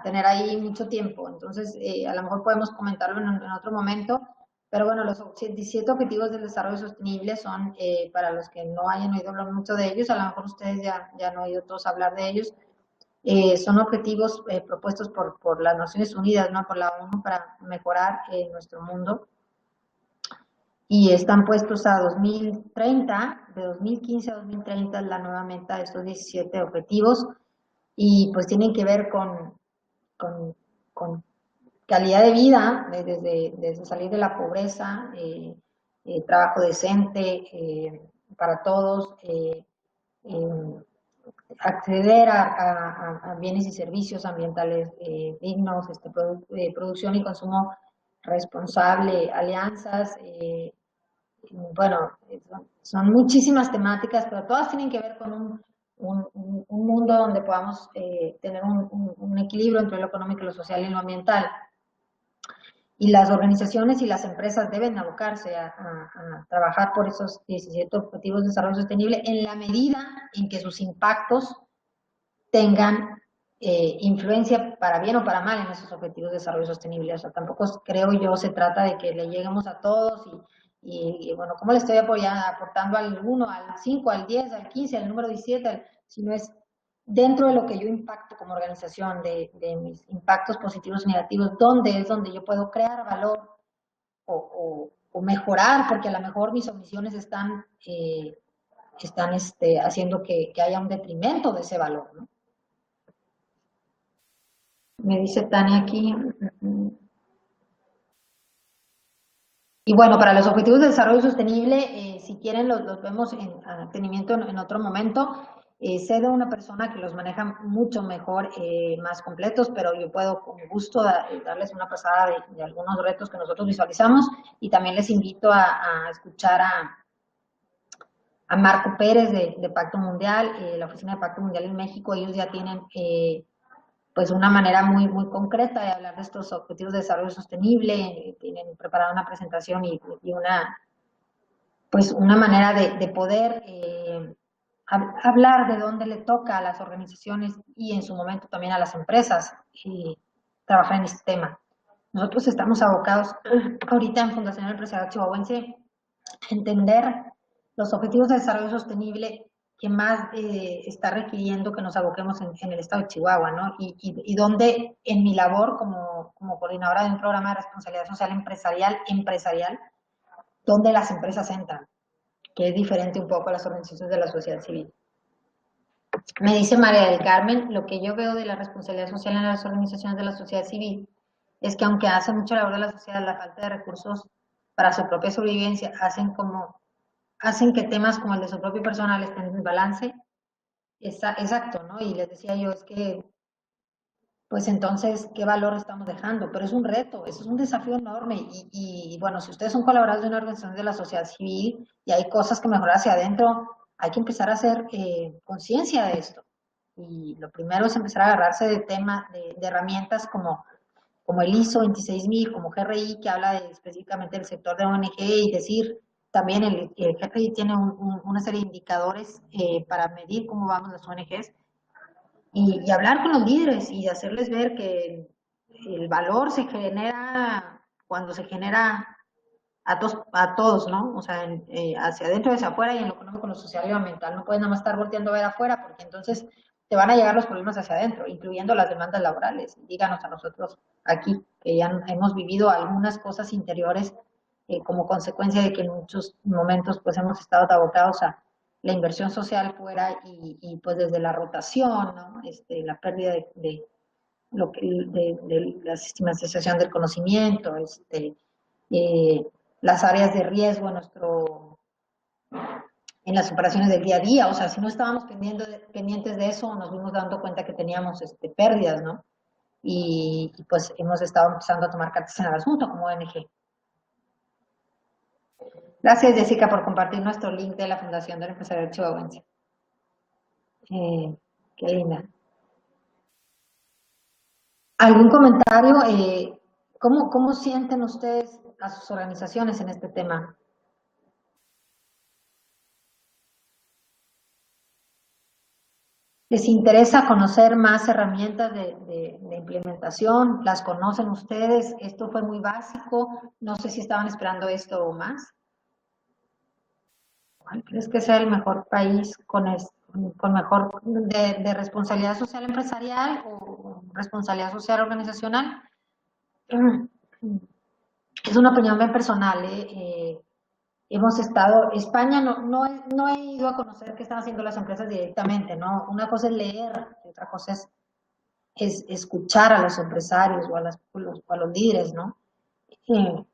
Speaker 2: tener ahí mucho tiempo. Entonces, a lo mejor podemos comentarlo en otro momento. Pero bueno, los 17 objetivos del desarrollo sostenible son, para los que no hayan oído hablar mucho de ellos, a lo mejor ustedes ya han oído todos hablar de ellos. Son objetivos propuestos por las Naciones Unidas, ¿no? Por la ONU, para mejorar nuestro mundo, y están puestos a 2030, de 2015 a 2030 es la nueva meta de estos 17 objetivos, y pues tienen que ver con calidad de vida, desde salir de la pobreza, trabajo decente para todos, acceder a bienes y servicios ambientales dignos, producción y consumo responsable, alianzas, bueno, son muchísimas temáticas, pero todas tienen que ver con un mundo donde podamos tener un equilibrio entre lo económico, lo social y lo ambiental. Y las organizaciones y las empresas deben abocarse a trabajar por esos 17 objetivos de desarrollo sostenible en la medida en que sus impactos tengan influencia para bien o para mal en esos objetivos de desarrollo sostenible. O sea, tampoco creo yo se trata de que le lleguemos a todos y bueno, ¿cómo le estoy aportando al 1, al 5, al 10, al 15, al número 17? Sino es dentro de lo que yo impacto como organización, de mis impactos positivos y negativos, ¿dónde es donde yo puedo crear valor o mejorar? Porque a lo mejor mis omisiones están haciendo que haya un detrimento de ese valor, ¿no? Me dice Tania aquí. Y bueno, para los objetivos de desarrollo sostenible, si quieren los vemos en tenimiento en otro momento. Sé de una persona que los maneja mucho mejor, más completos, pero yo puedo con gusto darles una pasada de algunos retos que nosotros visualizamos, y también les invito a escuchar a Marco Pérez de Pacto Mundial, la oficina de Pacto Mundial en México. Ellos ya tienen pues una manera muy concreta de hablar de estos objetivos de desarrollo sostenible. Tienen preparada una presentación y una manera de poder hablar de dónde le toca a las organizaciones y en su momento también a las empresas trabajar en este tema. Nosotros estamos abocados ahorita en Fundación Empresarial Chihuahuense a entender los objetivos de desarrollo sostenible que más está requiriendo que nos aboquemos en el estado de Chihuahua, ¿no? Y donde en mi labor como coordinadora de un programa de responsabilidad social empresarial, donde las empresas entran, que es diferente un poco a las organizaciones de la sociedad civil. Me dice María del Carmen, lo que yo veo de la responsabilidad social en las organizaciones de la sociedad civil es que aunque hace mucho labor de la sociedad, la falta de recursos para su propia sobrevivencia hacen que temas como el de su propio personal estén en balance. Exacto, ¿no? Y les decía yo, es que, pues entonces, ¿qué valor estamos dejando? Pero es un reto, es un desafío enorme. Y bueno, si ustedes son colaboradores de una organización de la sociedad civil y hay cosas que mejorar hacia adentro, hay que empezar a hacer conciencia de esto. Y lo primero es empezar a agarrarse de herramientas como el ISO 26000, como GRI, que habla específicamente del sector de ONG, y decir, también el GRI tiene una serie de indicadores para medir cómo vamos las ONGs y hablar con los líderes y hacerles ver que el valor se genera cuando se genera a todos, ¿no? O sea, hacia adentro y hacia afuera y en lo económico, lo social y lo mental. No puedes nada más estar volteando a ver afuera porque entonces te van a llegar los problemas hacia adentro, incluyendo las demandas laborales. Díganos a nosotros aquí, que ya hemos vivido algunas cosas interiores como consecuencia de que en muchos momentos pues hemos estado abocados a la inversión social fuera y pues desde la rotación, ¿no? La pérdida de la sistematización del conocimiento, eh, las áreas de riesgo en las operaciones del día a día. O sea, si no estábamos pendientes de eso, nos fuimos dando cuenta que teníamos pérdidas, ¿no? Y pues hemos estado empezando a tomar cartas en el asunto como ONG. Gracias, Jessica, por compartir nuestro link de la Fundación del Empresariado Chihuahuense. Qué linda. ¿Algún comentario? ¿Cómo sienten ustedes a sus organizaciones en este tema? ¿Les interesa conocer más herramientas de implementación? ¿Las conocen ustedes? Esto fue muy básico. No sé si estaban esperando esto o más. ¿Cuál crees que sea el mejor país con mejor de responsabilidad social empresarial o responsabilidad social organizacional? Es una opinión bien personal, hemos estado, España no he ido a conocer qué están haciendo las empresas directamente, ¿no? Una cosa es leer, otra cosa es escuchar a los empresarios o a los líderes, ¿no?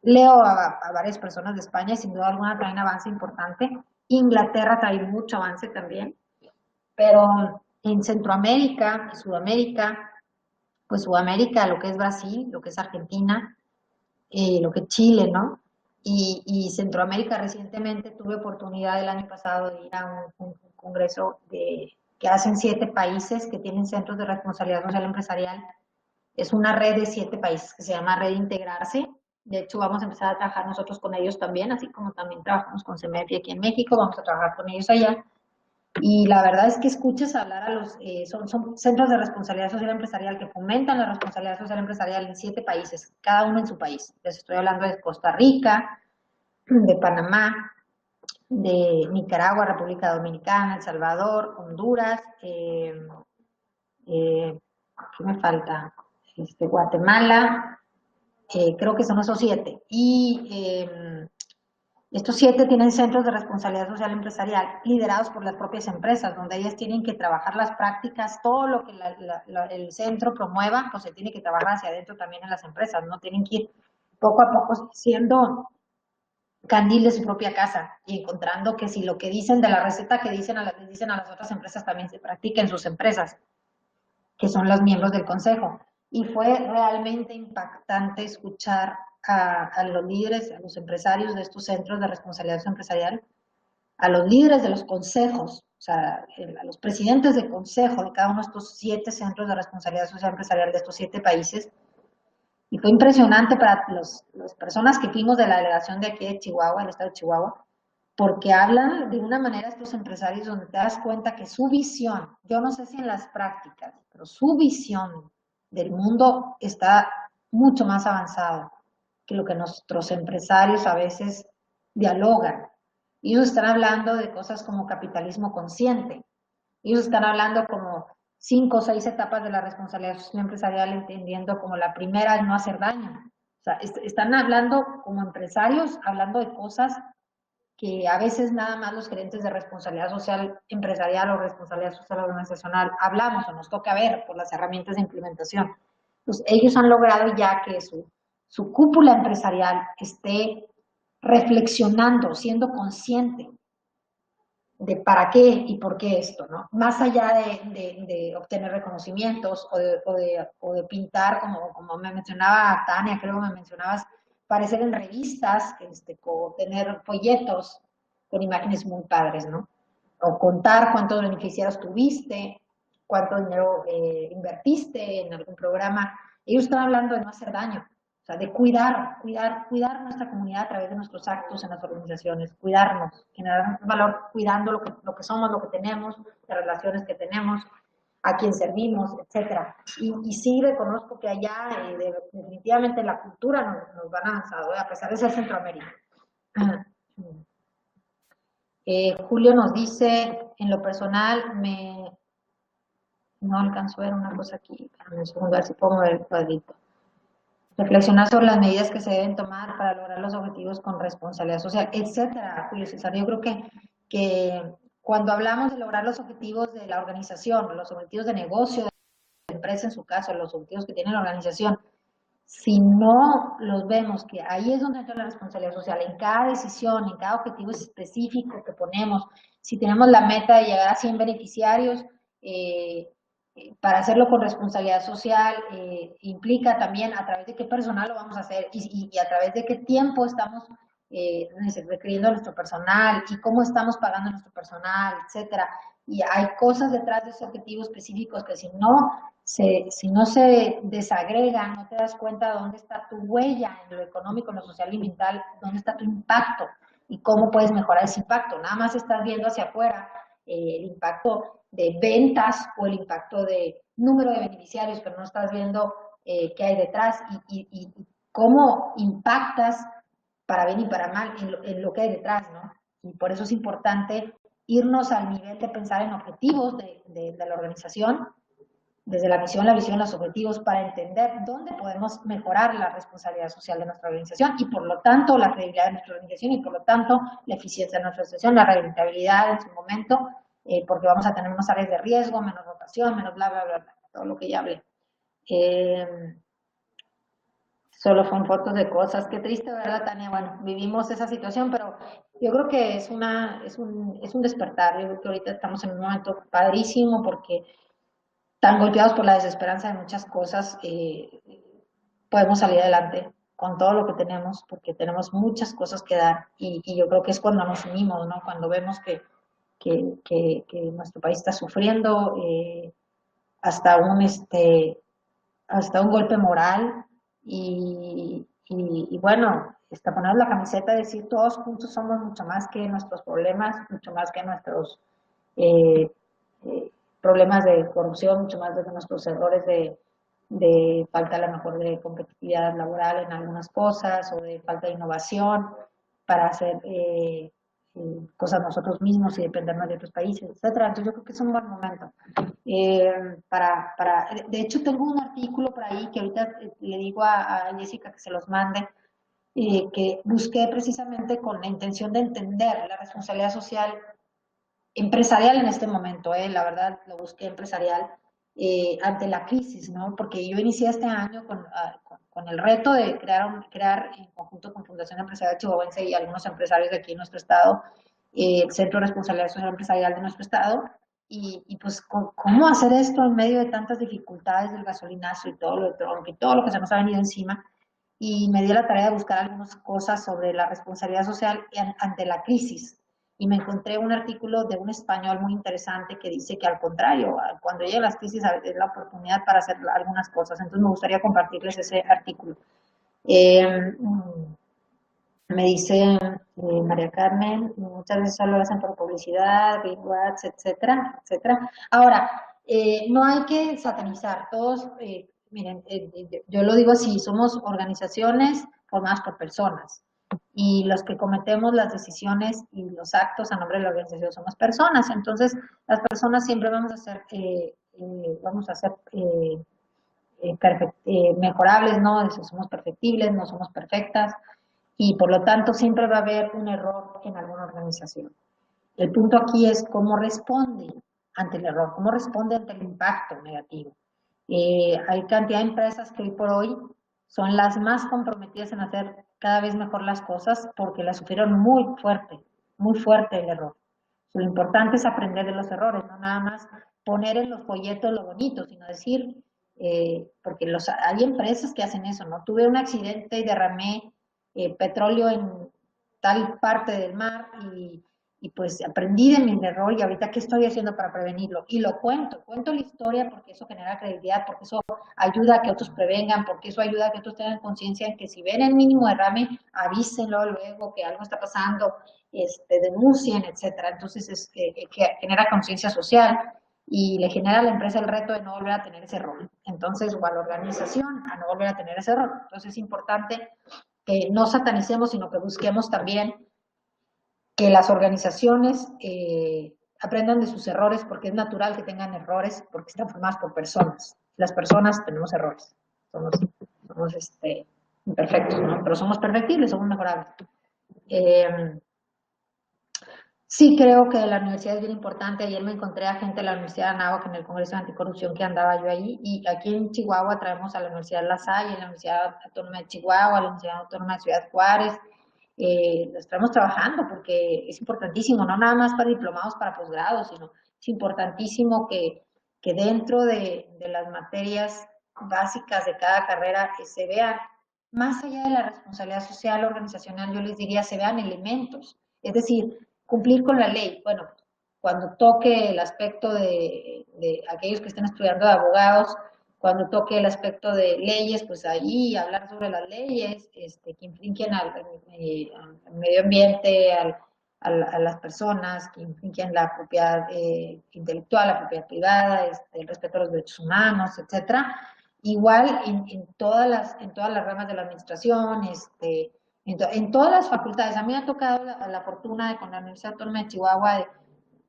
Speaker 2: Leo a varias personas de España y sin duda alguna traen avance importante. Inglaterra trae mucho avance también, pero en Centroamérica y Sudamérica, pues Sudamérica, lo que es Brasil, lo que es Argentina, lo que es Chile, ¿no? Y Centroamérica recientemente tuve oportunidad el año pasado de ir a un congreso que hacen 7 países que tienen centros de responsabilidad social empresarial. Es una red de 7 países que se llama Red Integrarse. De hecho, vamos a empezar a trabajar nosotros con ellos también, así como también trabajamos con CEMEFI aquí en México, vamos a trabajar con ellos allá. Y la verdad es que escuchas hablar a son centros de responsabilidad social empresarial que fomentan la responsabilidad social empresarial en 7 países, cada uno en su país. Les estoy hablando de Costa Rica, de Panamá, de Nicaragua, República Dominicana, El Salvador, Honduras, ¿qué me falta? Guatemala, creo que son esos 7. Y estos 7 tienen centros de responsabilidad social empresarial liderados por las propias empresas, donde ellas tienen que trabajar las prácticas, todo lo que el centro promueva, pues se tiene que trabajar hacia adentro también en las empresas, no tienen que ir poco a poco siendo candil de su propia casa y encontrando que si lo que dicen de la receta que dicen a las otras empresas también se practica en sus empresas, que son los miembros del consejo. Y fue realmente impactante escuchar a los líderes, a los empresarios de estos centros de responsabilidad empresarial, a los líderes de los consejos, o sea, a los presidentes de consejo de cada uno de estos 7 centros de responsabilidad social empresarial de estos 7 países. Y fue impresionante para las personas que fuimos de la delegación de aquí de Chihuahua, el estado de Chihuahua, porque hablan de una manera estos empresarios donde te das cuenta que su visión, yo no sé si en las prácticas, pero su visión del mundo está mucho más avanzado que lo que nuestros empresarios a veces dialogan. Ellos están hablando de cosas como capitalismo consciente. Ellos están hablando como 5 o 6 etapas de la responsabilidad social empresarial, entendiendo como la primera es no hacer daño. O sea, están hablando como empresarios, hablando de cosas que a veces nada más los gerentes de responsabilidad social empresarial o responsabilidad social organizacional hablamos o nos toca ver por las herramientas de implementación. Pues ellos han logrado ya que su cúpula empresarial esté reflexionando, siendo consciente de para qué y por qué esto, ¿no? Más allá de obtener reconocimientos o de pintar, como me mencionaba Tania, creo que me mencionabas, aparecer en revistas, o tener folletos con imágenes muy padres, ¿no? O contar cuántos beneficiarios tuviste, cuánto dinero invertiste en algún programa. Ellos están hablando de no hacer daño. O sea, de cuidar nuestra comunidad a través de nuestros actos en las organizaciones, cuidarnos, generar valor cuidando lo que somos, lo que tenemos, las relaciones que tenemos, a quién servimos, etcétera. Y sí reconozco que allá definitivamente la cultura nos van avanzado, a pesar de ser Centroamérica. Julio nos dice, en lo personal, no alcanzo a ver una cosa aquí, un segundo, a ver si puedo mover el cuadrito. Reflexionar sobre las medidas que se deben tomar para lograr los objetivos con responsabilidad social, etcétera, Julio César. Yo creo que cuando hablamos de lograr los objetivos de la organización, los objetivos de negocio, de la empresa en su caso, los objetivos que tiene la organización, si no los vemos, que ahí es donde entra la responsabilidad social, en cada decisión, en cada objetivo específico que ponemos, si tenemos la meta de llegar a 100 beneficiarios, para hacerlo con responsabilidad social, implica también a través de qué personal lo vamos a hacer y a través de qué tiempo estamos requiriendo a nuestro personal y cómo estamos pagando a nuestro personal, etcétera. Y hay cosas detrás de ese objetivo específicos que si no se desagregan, no te das cuenta dónde está tu huella en lo económico, en lo social y mental, dónde está tu impacto y cómo puedes mejorar ese impacto. Nada más estás viendo hacia afuera el impacto de ventas o el impacto de número de beneficiarios, pero no estás viendo qué hay detrás y cómo impactas para bien y para mal en lo que hay detrás, ¿no? Y por eso es importante irnos al nivel de pensar en objetivos de la organización, desde la misión, la visión, los objetivos, para entender dónde podemos mejorar la responsabilidad social de nuestra organización y por lo tanto la credibilidad de nuestra organización y por lo tanto la eficiencia de nuestra organización, la rentabilidad en su momento, porque vamos a tener menos áreas de riesgo, menos rotación, menos bla, bla, bla, bla, todo lo que ya hablé. Solo son fotos de cosas. Qué triste, ¿verdad, Tania? Bueno, vivimos esa situación, pero yo creo que es un despertar. Yo creo que ahorita estamos en un momento padrísimo porque tan golpeados por la desesperanza de muchas cosas, podemos salir adelante con todo lo que tenemos, porque tenemos muchas cosas que dar y yo creo que es cuando nos unimos, ¿no? Cuando vemos que nuestro país está sufriendo hasta un golpe moral y bueno, poner la camiseta y decir todos juntos somos mucho más que nuestros problemas, mucho más que nuestros eh, problemas de corrupción, mucho más de nuestros errores de falta a lo mejor de competitividad laboral en algunas cosas o de falta de innovación para hacer cosas nosotros mismos y dependernos de otros países, etcétera. Entonces yo creo que es un buen momento. De hecho tengo un artículo por ahí que ahorita le digo a Jessica que se los mande, que busqué precisamente con la intención de entender la responsabilidad social empresarial en este momento, la verdad lo busqué empresarial ante la crisis, ¿no? Porque yo inicié este año con el reto de crear en conjunto con Fundación Empresarial Chihuahuense y algunos empresarios de aquí en nuestro estado, el Centro de Responsabilidad Social Empresarial de nuestro estado, y pues cómo hacer esto en medio de tantas dificultades del gasolinazo y todo lo de Trump y todo lo que se nos ha venido encima, y me di la tarea de buscar algunas cosas sobre la responsabilidad social ante la crisis y me encontré un artículo de un español muy interesante que dice que al contrario, cuando llegan las crisis es la oportunidad para hacer algunas cosas. Entonces me gustaría compartirles ese artículo. Me dice María Carmen, muchas veces solo lo hacen por publicidad, big words, etcétera, etcétera. Ahora, no hay que satanizar, todos, miren, yo lo digo así, somos organizaciones formadas por personas y los que cometemos las decisiones y los actos a nombre de la organización somos personas, entonces las personas siempre vamos a ser, mejorables, ¿no? Somos perfectibles, no somos perfectas y por lo tanto siempre va a haber un error en alguna organización. El punto aquí es cómo responde ante el error, cómo responde ante el impacto negativo. Hay cantidad de empresas que hoy por hoy son las más comprometidas en hacer cada vez mejor las cosas porque las sufrieron muy fuerte el error. Lo importante es aprender de los errores, no nada más poner en los folletos lo bonito, sino decir, porque hay empresas que hacen eso, ¿no? Tuve un accidente y derramé petróleo en tal parte del mar y pues aprendí de mi error y ahorita qué estoy haciendo para prevenirlo. Y lo cuento la historia porque eso genera credibilidad, porque eso ayuda a que otros prevengan, porque eso ayuda a que otros tengan conciencia en que si ven el mínimo derrame, avísenlo luego que algo está pasando, denuncien, etcétera. Entonces que genera conciencia social y le genera a la empresa el reto de no volver a tener ese rol. Entonces, o a la organización a no volver a tener ese rol. Entonces es importante que no satanicemos, sino que busquemos también que las organizaciones aprendan de sus errores, porque es natural que tengan errores, porque están formadas por personas. Las personas tenemos errores, somos imperfectos, ¿no? Pero somos perfectibles, somos mejorables. Sí creo que la universidad es bien importante. Ayer me encontré a gente de la Universidad de Anáhuac en el Congreso de Anticorrupción que andaba yo ahí, y aquí en Chihuahua traemos a la Universidad de La Salle, a la Universidad Autónoma de Chihuahua, a la Universidad Autónoma de Ciudad Juárez. Los traemos trabajando porque es importantísimo, no nada más para diplomados, para posgrados, sino es importantísimo que dentro de las materias básicas de cada carrera se vean, más allá de la responsabilidad social organizacional, yo les diría, se vean elementos, es decir, cumplir con la ley. Bueno, cuando toque el aspecto de aquellos que estén estudiando de abogados, cuando toque el aspecto de leyes, pues ahí hablar sobre las leyes que infringen al medio ambiente, a las personas, que infringen la propiedad intelectual, la propiedad privada, el respeto a los derechos humanos, etcétera. Igual en todas las ramas de la administración, en todas las facultades. A mí me ha tocado la fortuna de con la Universidad Autónoma de Chihuahua de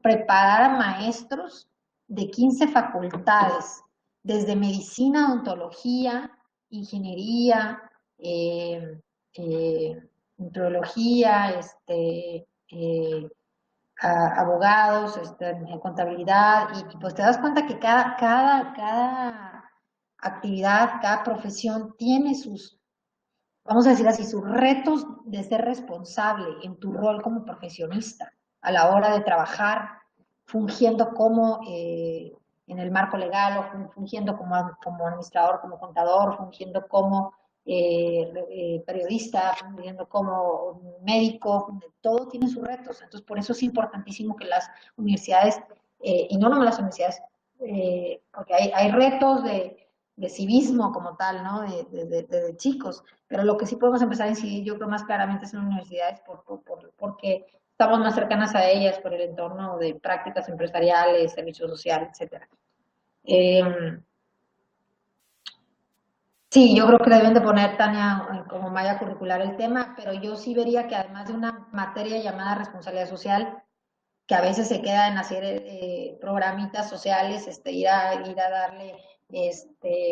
Speaker 2: preparar a maestros de 15 facultades, desde medicina, odontología, ingeniería, meteorología, abogados, contabilidad, y pues te das cuenta que cada actividad, cada profesión tiene sus, vamos a decir así, sus retos de ser responsable en tu rol como profesionista a la hora de trabajar, fungiendo como en el marco legal, o fungiendo como administrador, como contador, fungiendo como periodista, fungiendo como médico. Todo tiene sus retos. Entonces, por eso es importantísimo que las universidades, y no nomás las universidades, porque hay retos de civismo como tal, ¿no? De chicos, pero lo que sí podemos empezar a incidir, yo creo más claramente es en universidades porque estamos más cercanas a ellas por el entorno de prácticas empresariales, servicio social, etcétera. Sí, yo creo que deben de poner, Tania, como malla curricular el tema, pero yo sí vería que además de una materia llamada responsabilidad social, que a veces se queda en hacer programitas sociales, ir a darle,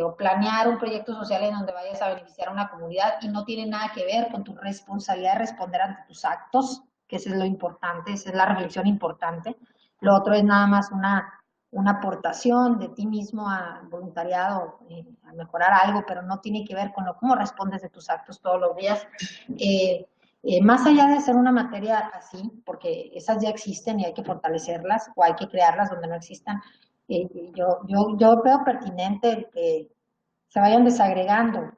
Speaker 2: o planear un proyecto social en donde vayas a beneficiar a una comunidad y no tiene nada que ver con tu responsabilidad de responder ante tus actos, que eso es lo importante, esa es la reflexión importante. Lo otro es nada más una aportación de ti mismo a voluntariado, a mejorar algo, pero no tiene que ver con cómo respondes de tus actos todos los días. Más allá de hacer una materia así, porque esas ya existen y hay que fortalecerlas o hay que crearlas donde no existan, yo veo pertinente que se vayan desagregando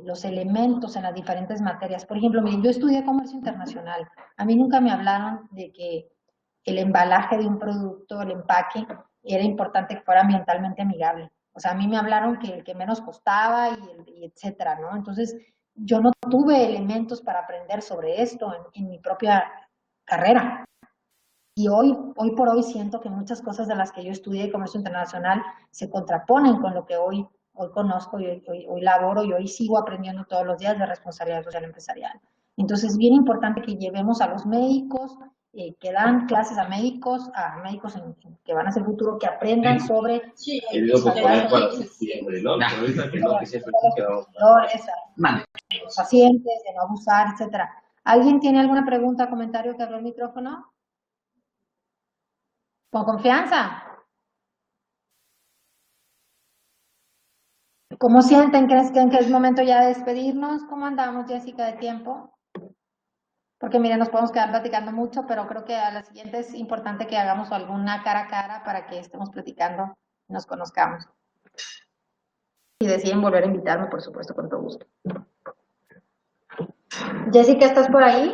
Speaker 2: los elementos en las diferentes materias. Por ejemplo, miren, yo estudié comercio internacional. A mí nunca me hablaron de que el embalaje de un producto, el empaque, era importante que fuera ambientalmente amigable. O sea, a mí me hablaron que el que menos costaba y etcétera, ¿no? Entonces, yo no tuve elementos para aprender sobre esto en mi propia carrera. Y hoy por hoy siento que muchas cosas de las que yo estudié de comercio internacional se contraponen con lo que hoy conozco y hoy laboro y hoy sigo aprendiendo todos los días de responsabilidad social empresarial. Entonces, es bien importante que llevemos a los médicos que dan clases a médicos que van a ser futuro, que aprendan sobre pacientes, de no abusar, etcétera. ¿Alguien tiene alguna pregunta o comentario que abra el micrófono? Con confianza. ¿Cómo sienten? ¿Crees que es momento ya de despedirnos? ¿Cómo andamos, Jessica, de tiempo? Porque miren, nos podemos quedar platicando mucho, pero creo que a la siguiente es importante que hagamos alguna cara a cara para que estemos platicando y nos conozcamos. Si deciden volver a invitarme, por supuesto, con todo gusto. Jessica, ¿estás por ahí?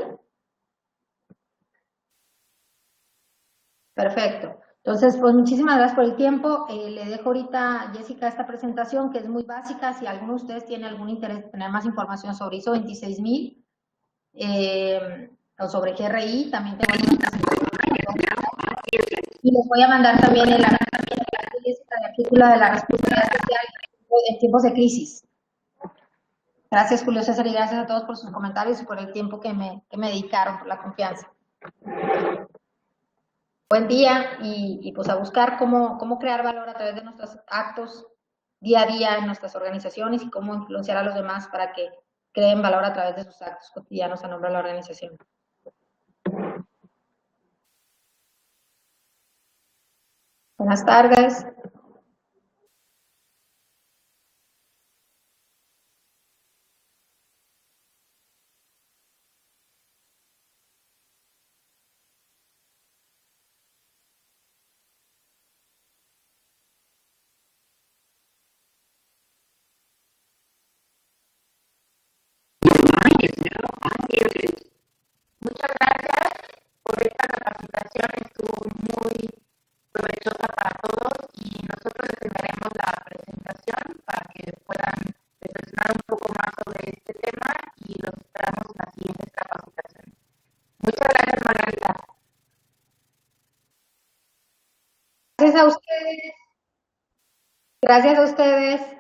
Speaker 2: Perfecto. Entonces, pues muchísimas gracias por el tiempo. Le dejo ahorita, Jessica, esta presentación que es muy básica. Si alguno de ustedes tiene algún interés en tener más información sobre ISO 26000 o sobre GRI, también tengo una presentación. Y les voy a mandar también el artículo de la responsabilidad social en tiempos de crisis. Gracias, Julio César, y gracias a todos por sus comentarios y por el tiempo que me dedicaron, por la confianza. Buen día y pues a buscar cómo crear valor a través de nuestros actos día a día en nuestras organizaciones y cómo influenciar a los demás para que creen valor a través de sus actos cotidianos a nombre de la organización. Buenas tardes.
Speaker 1: Muchas gracias por esta capacitación, estuvo muy provechosa para todos y nosotros les enviaremos la presentación para que puedan reflexionar un poco más sobre este tema y los esperamos en las siguientes capacitaciones. Muchas gracias, Margarita.
Speaker 2: Gracias a ustedes. Gracias a ustedes.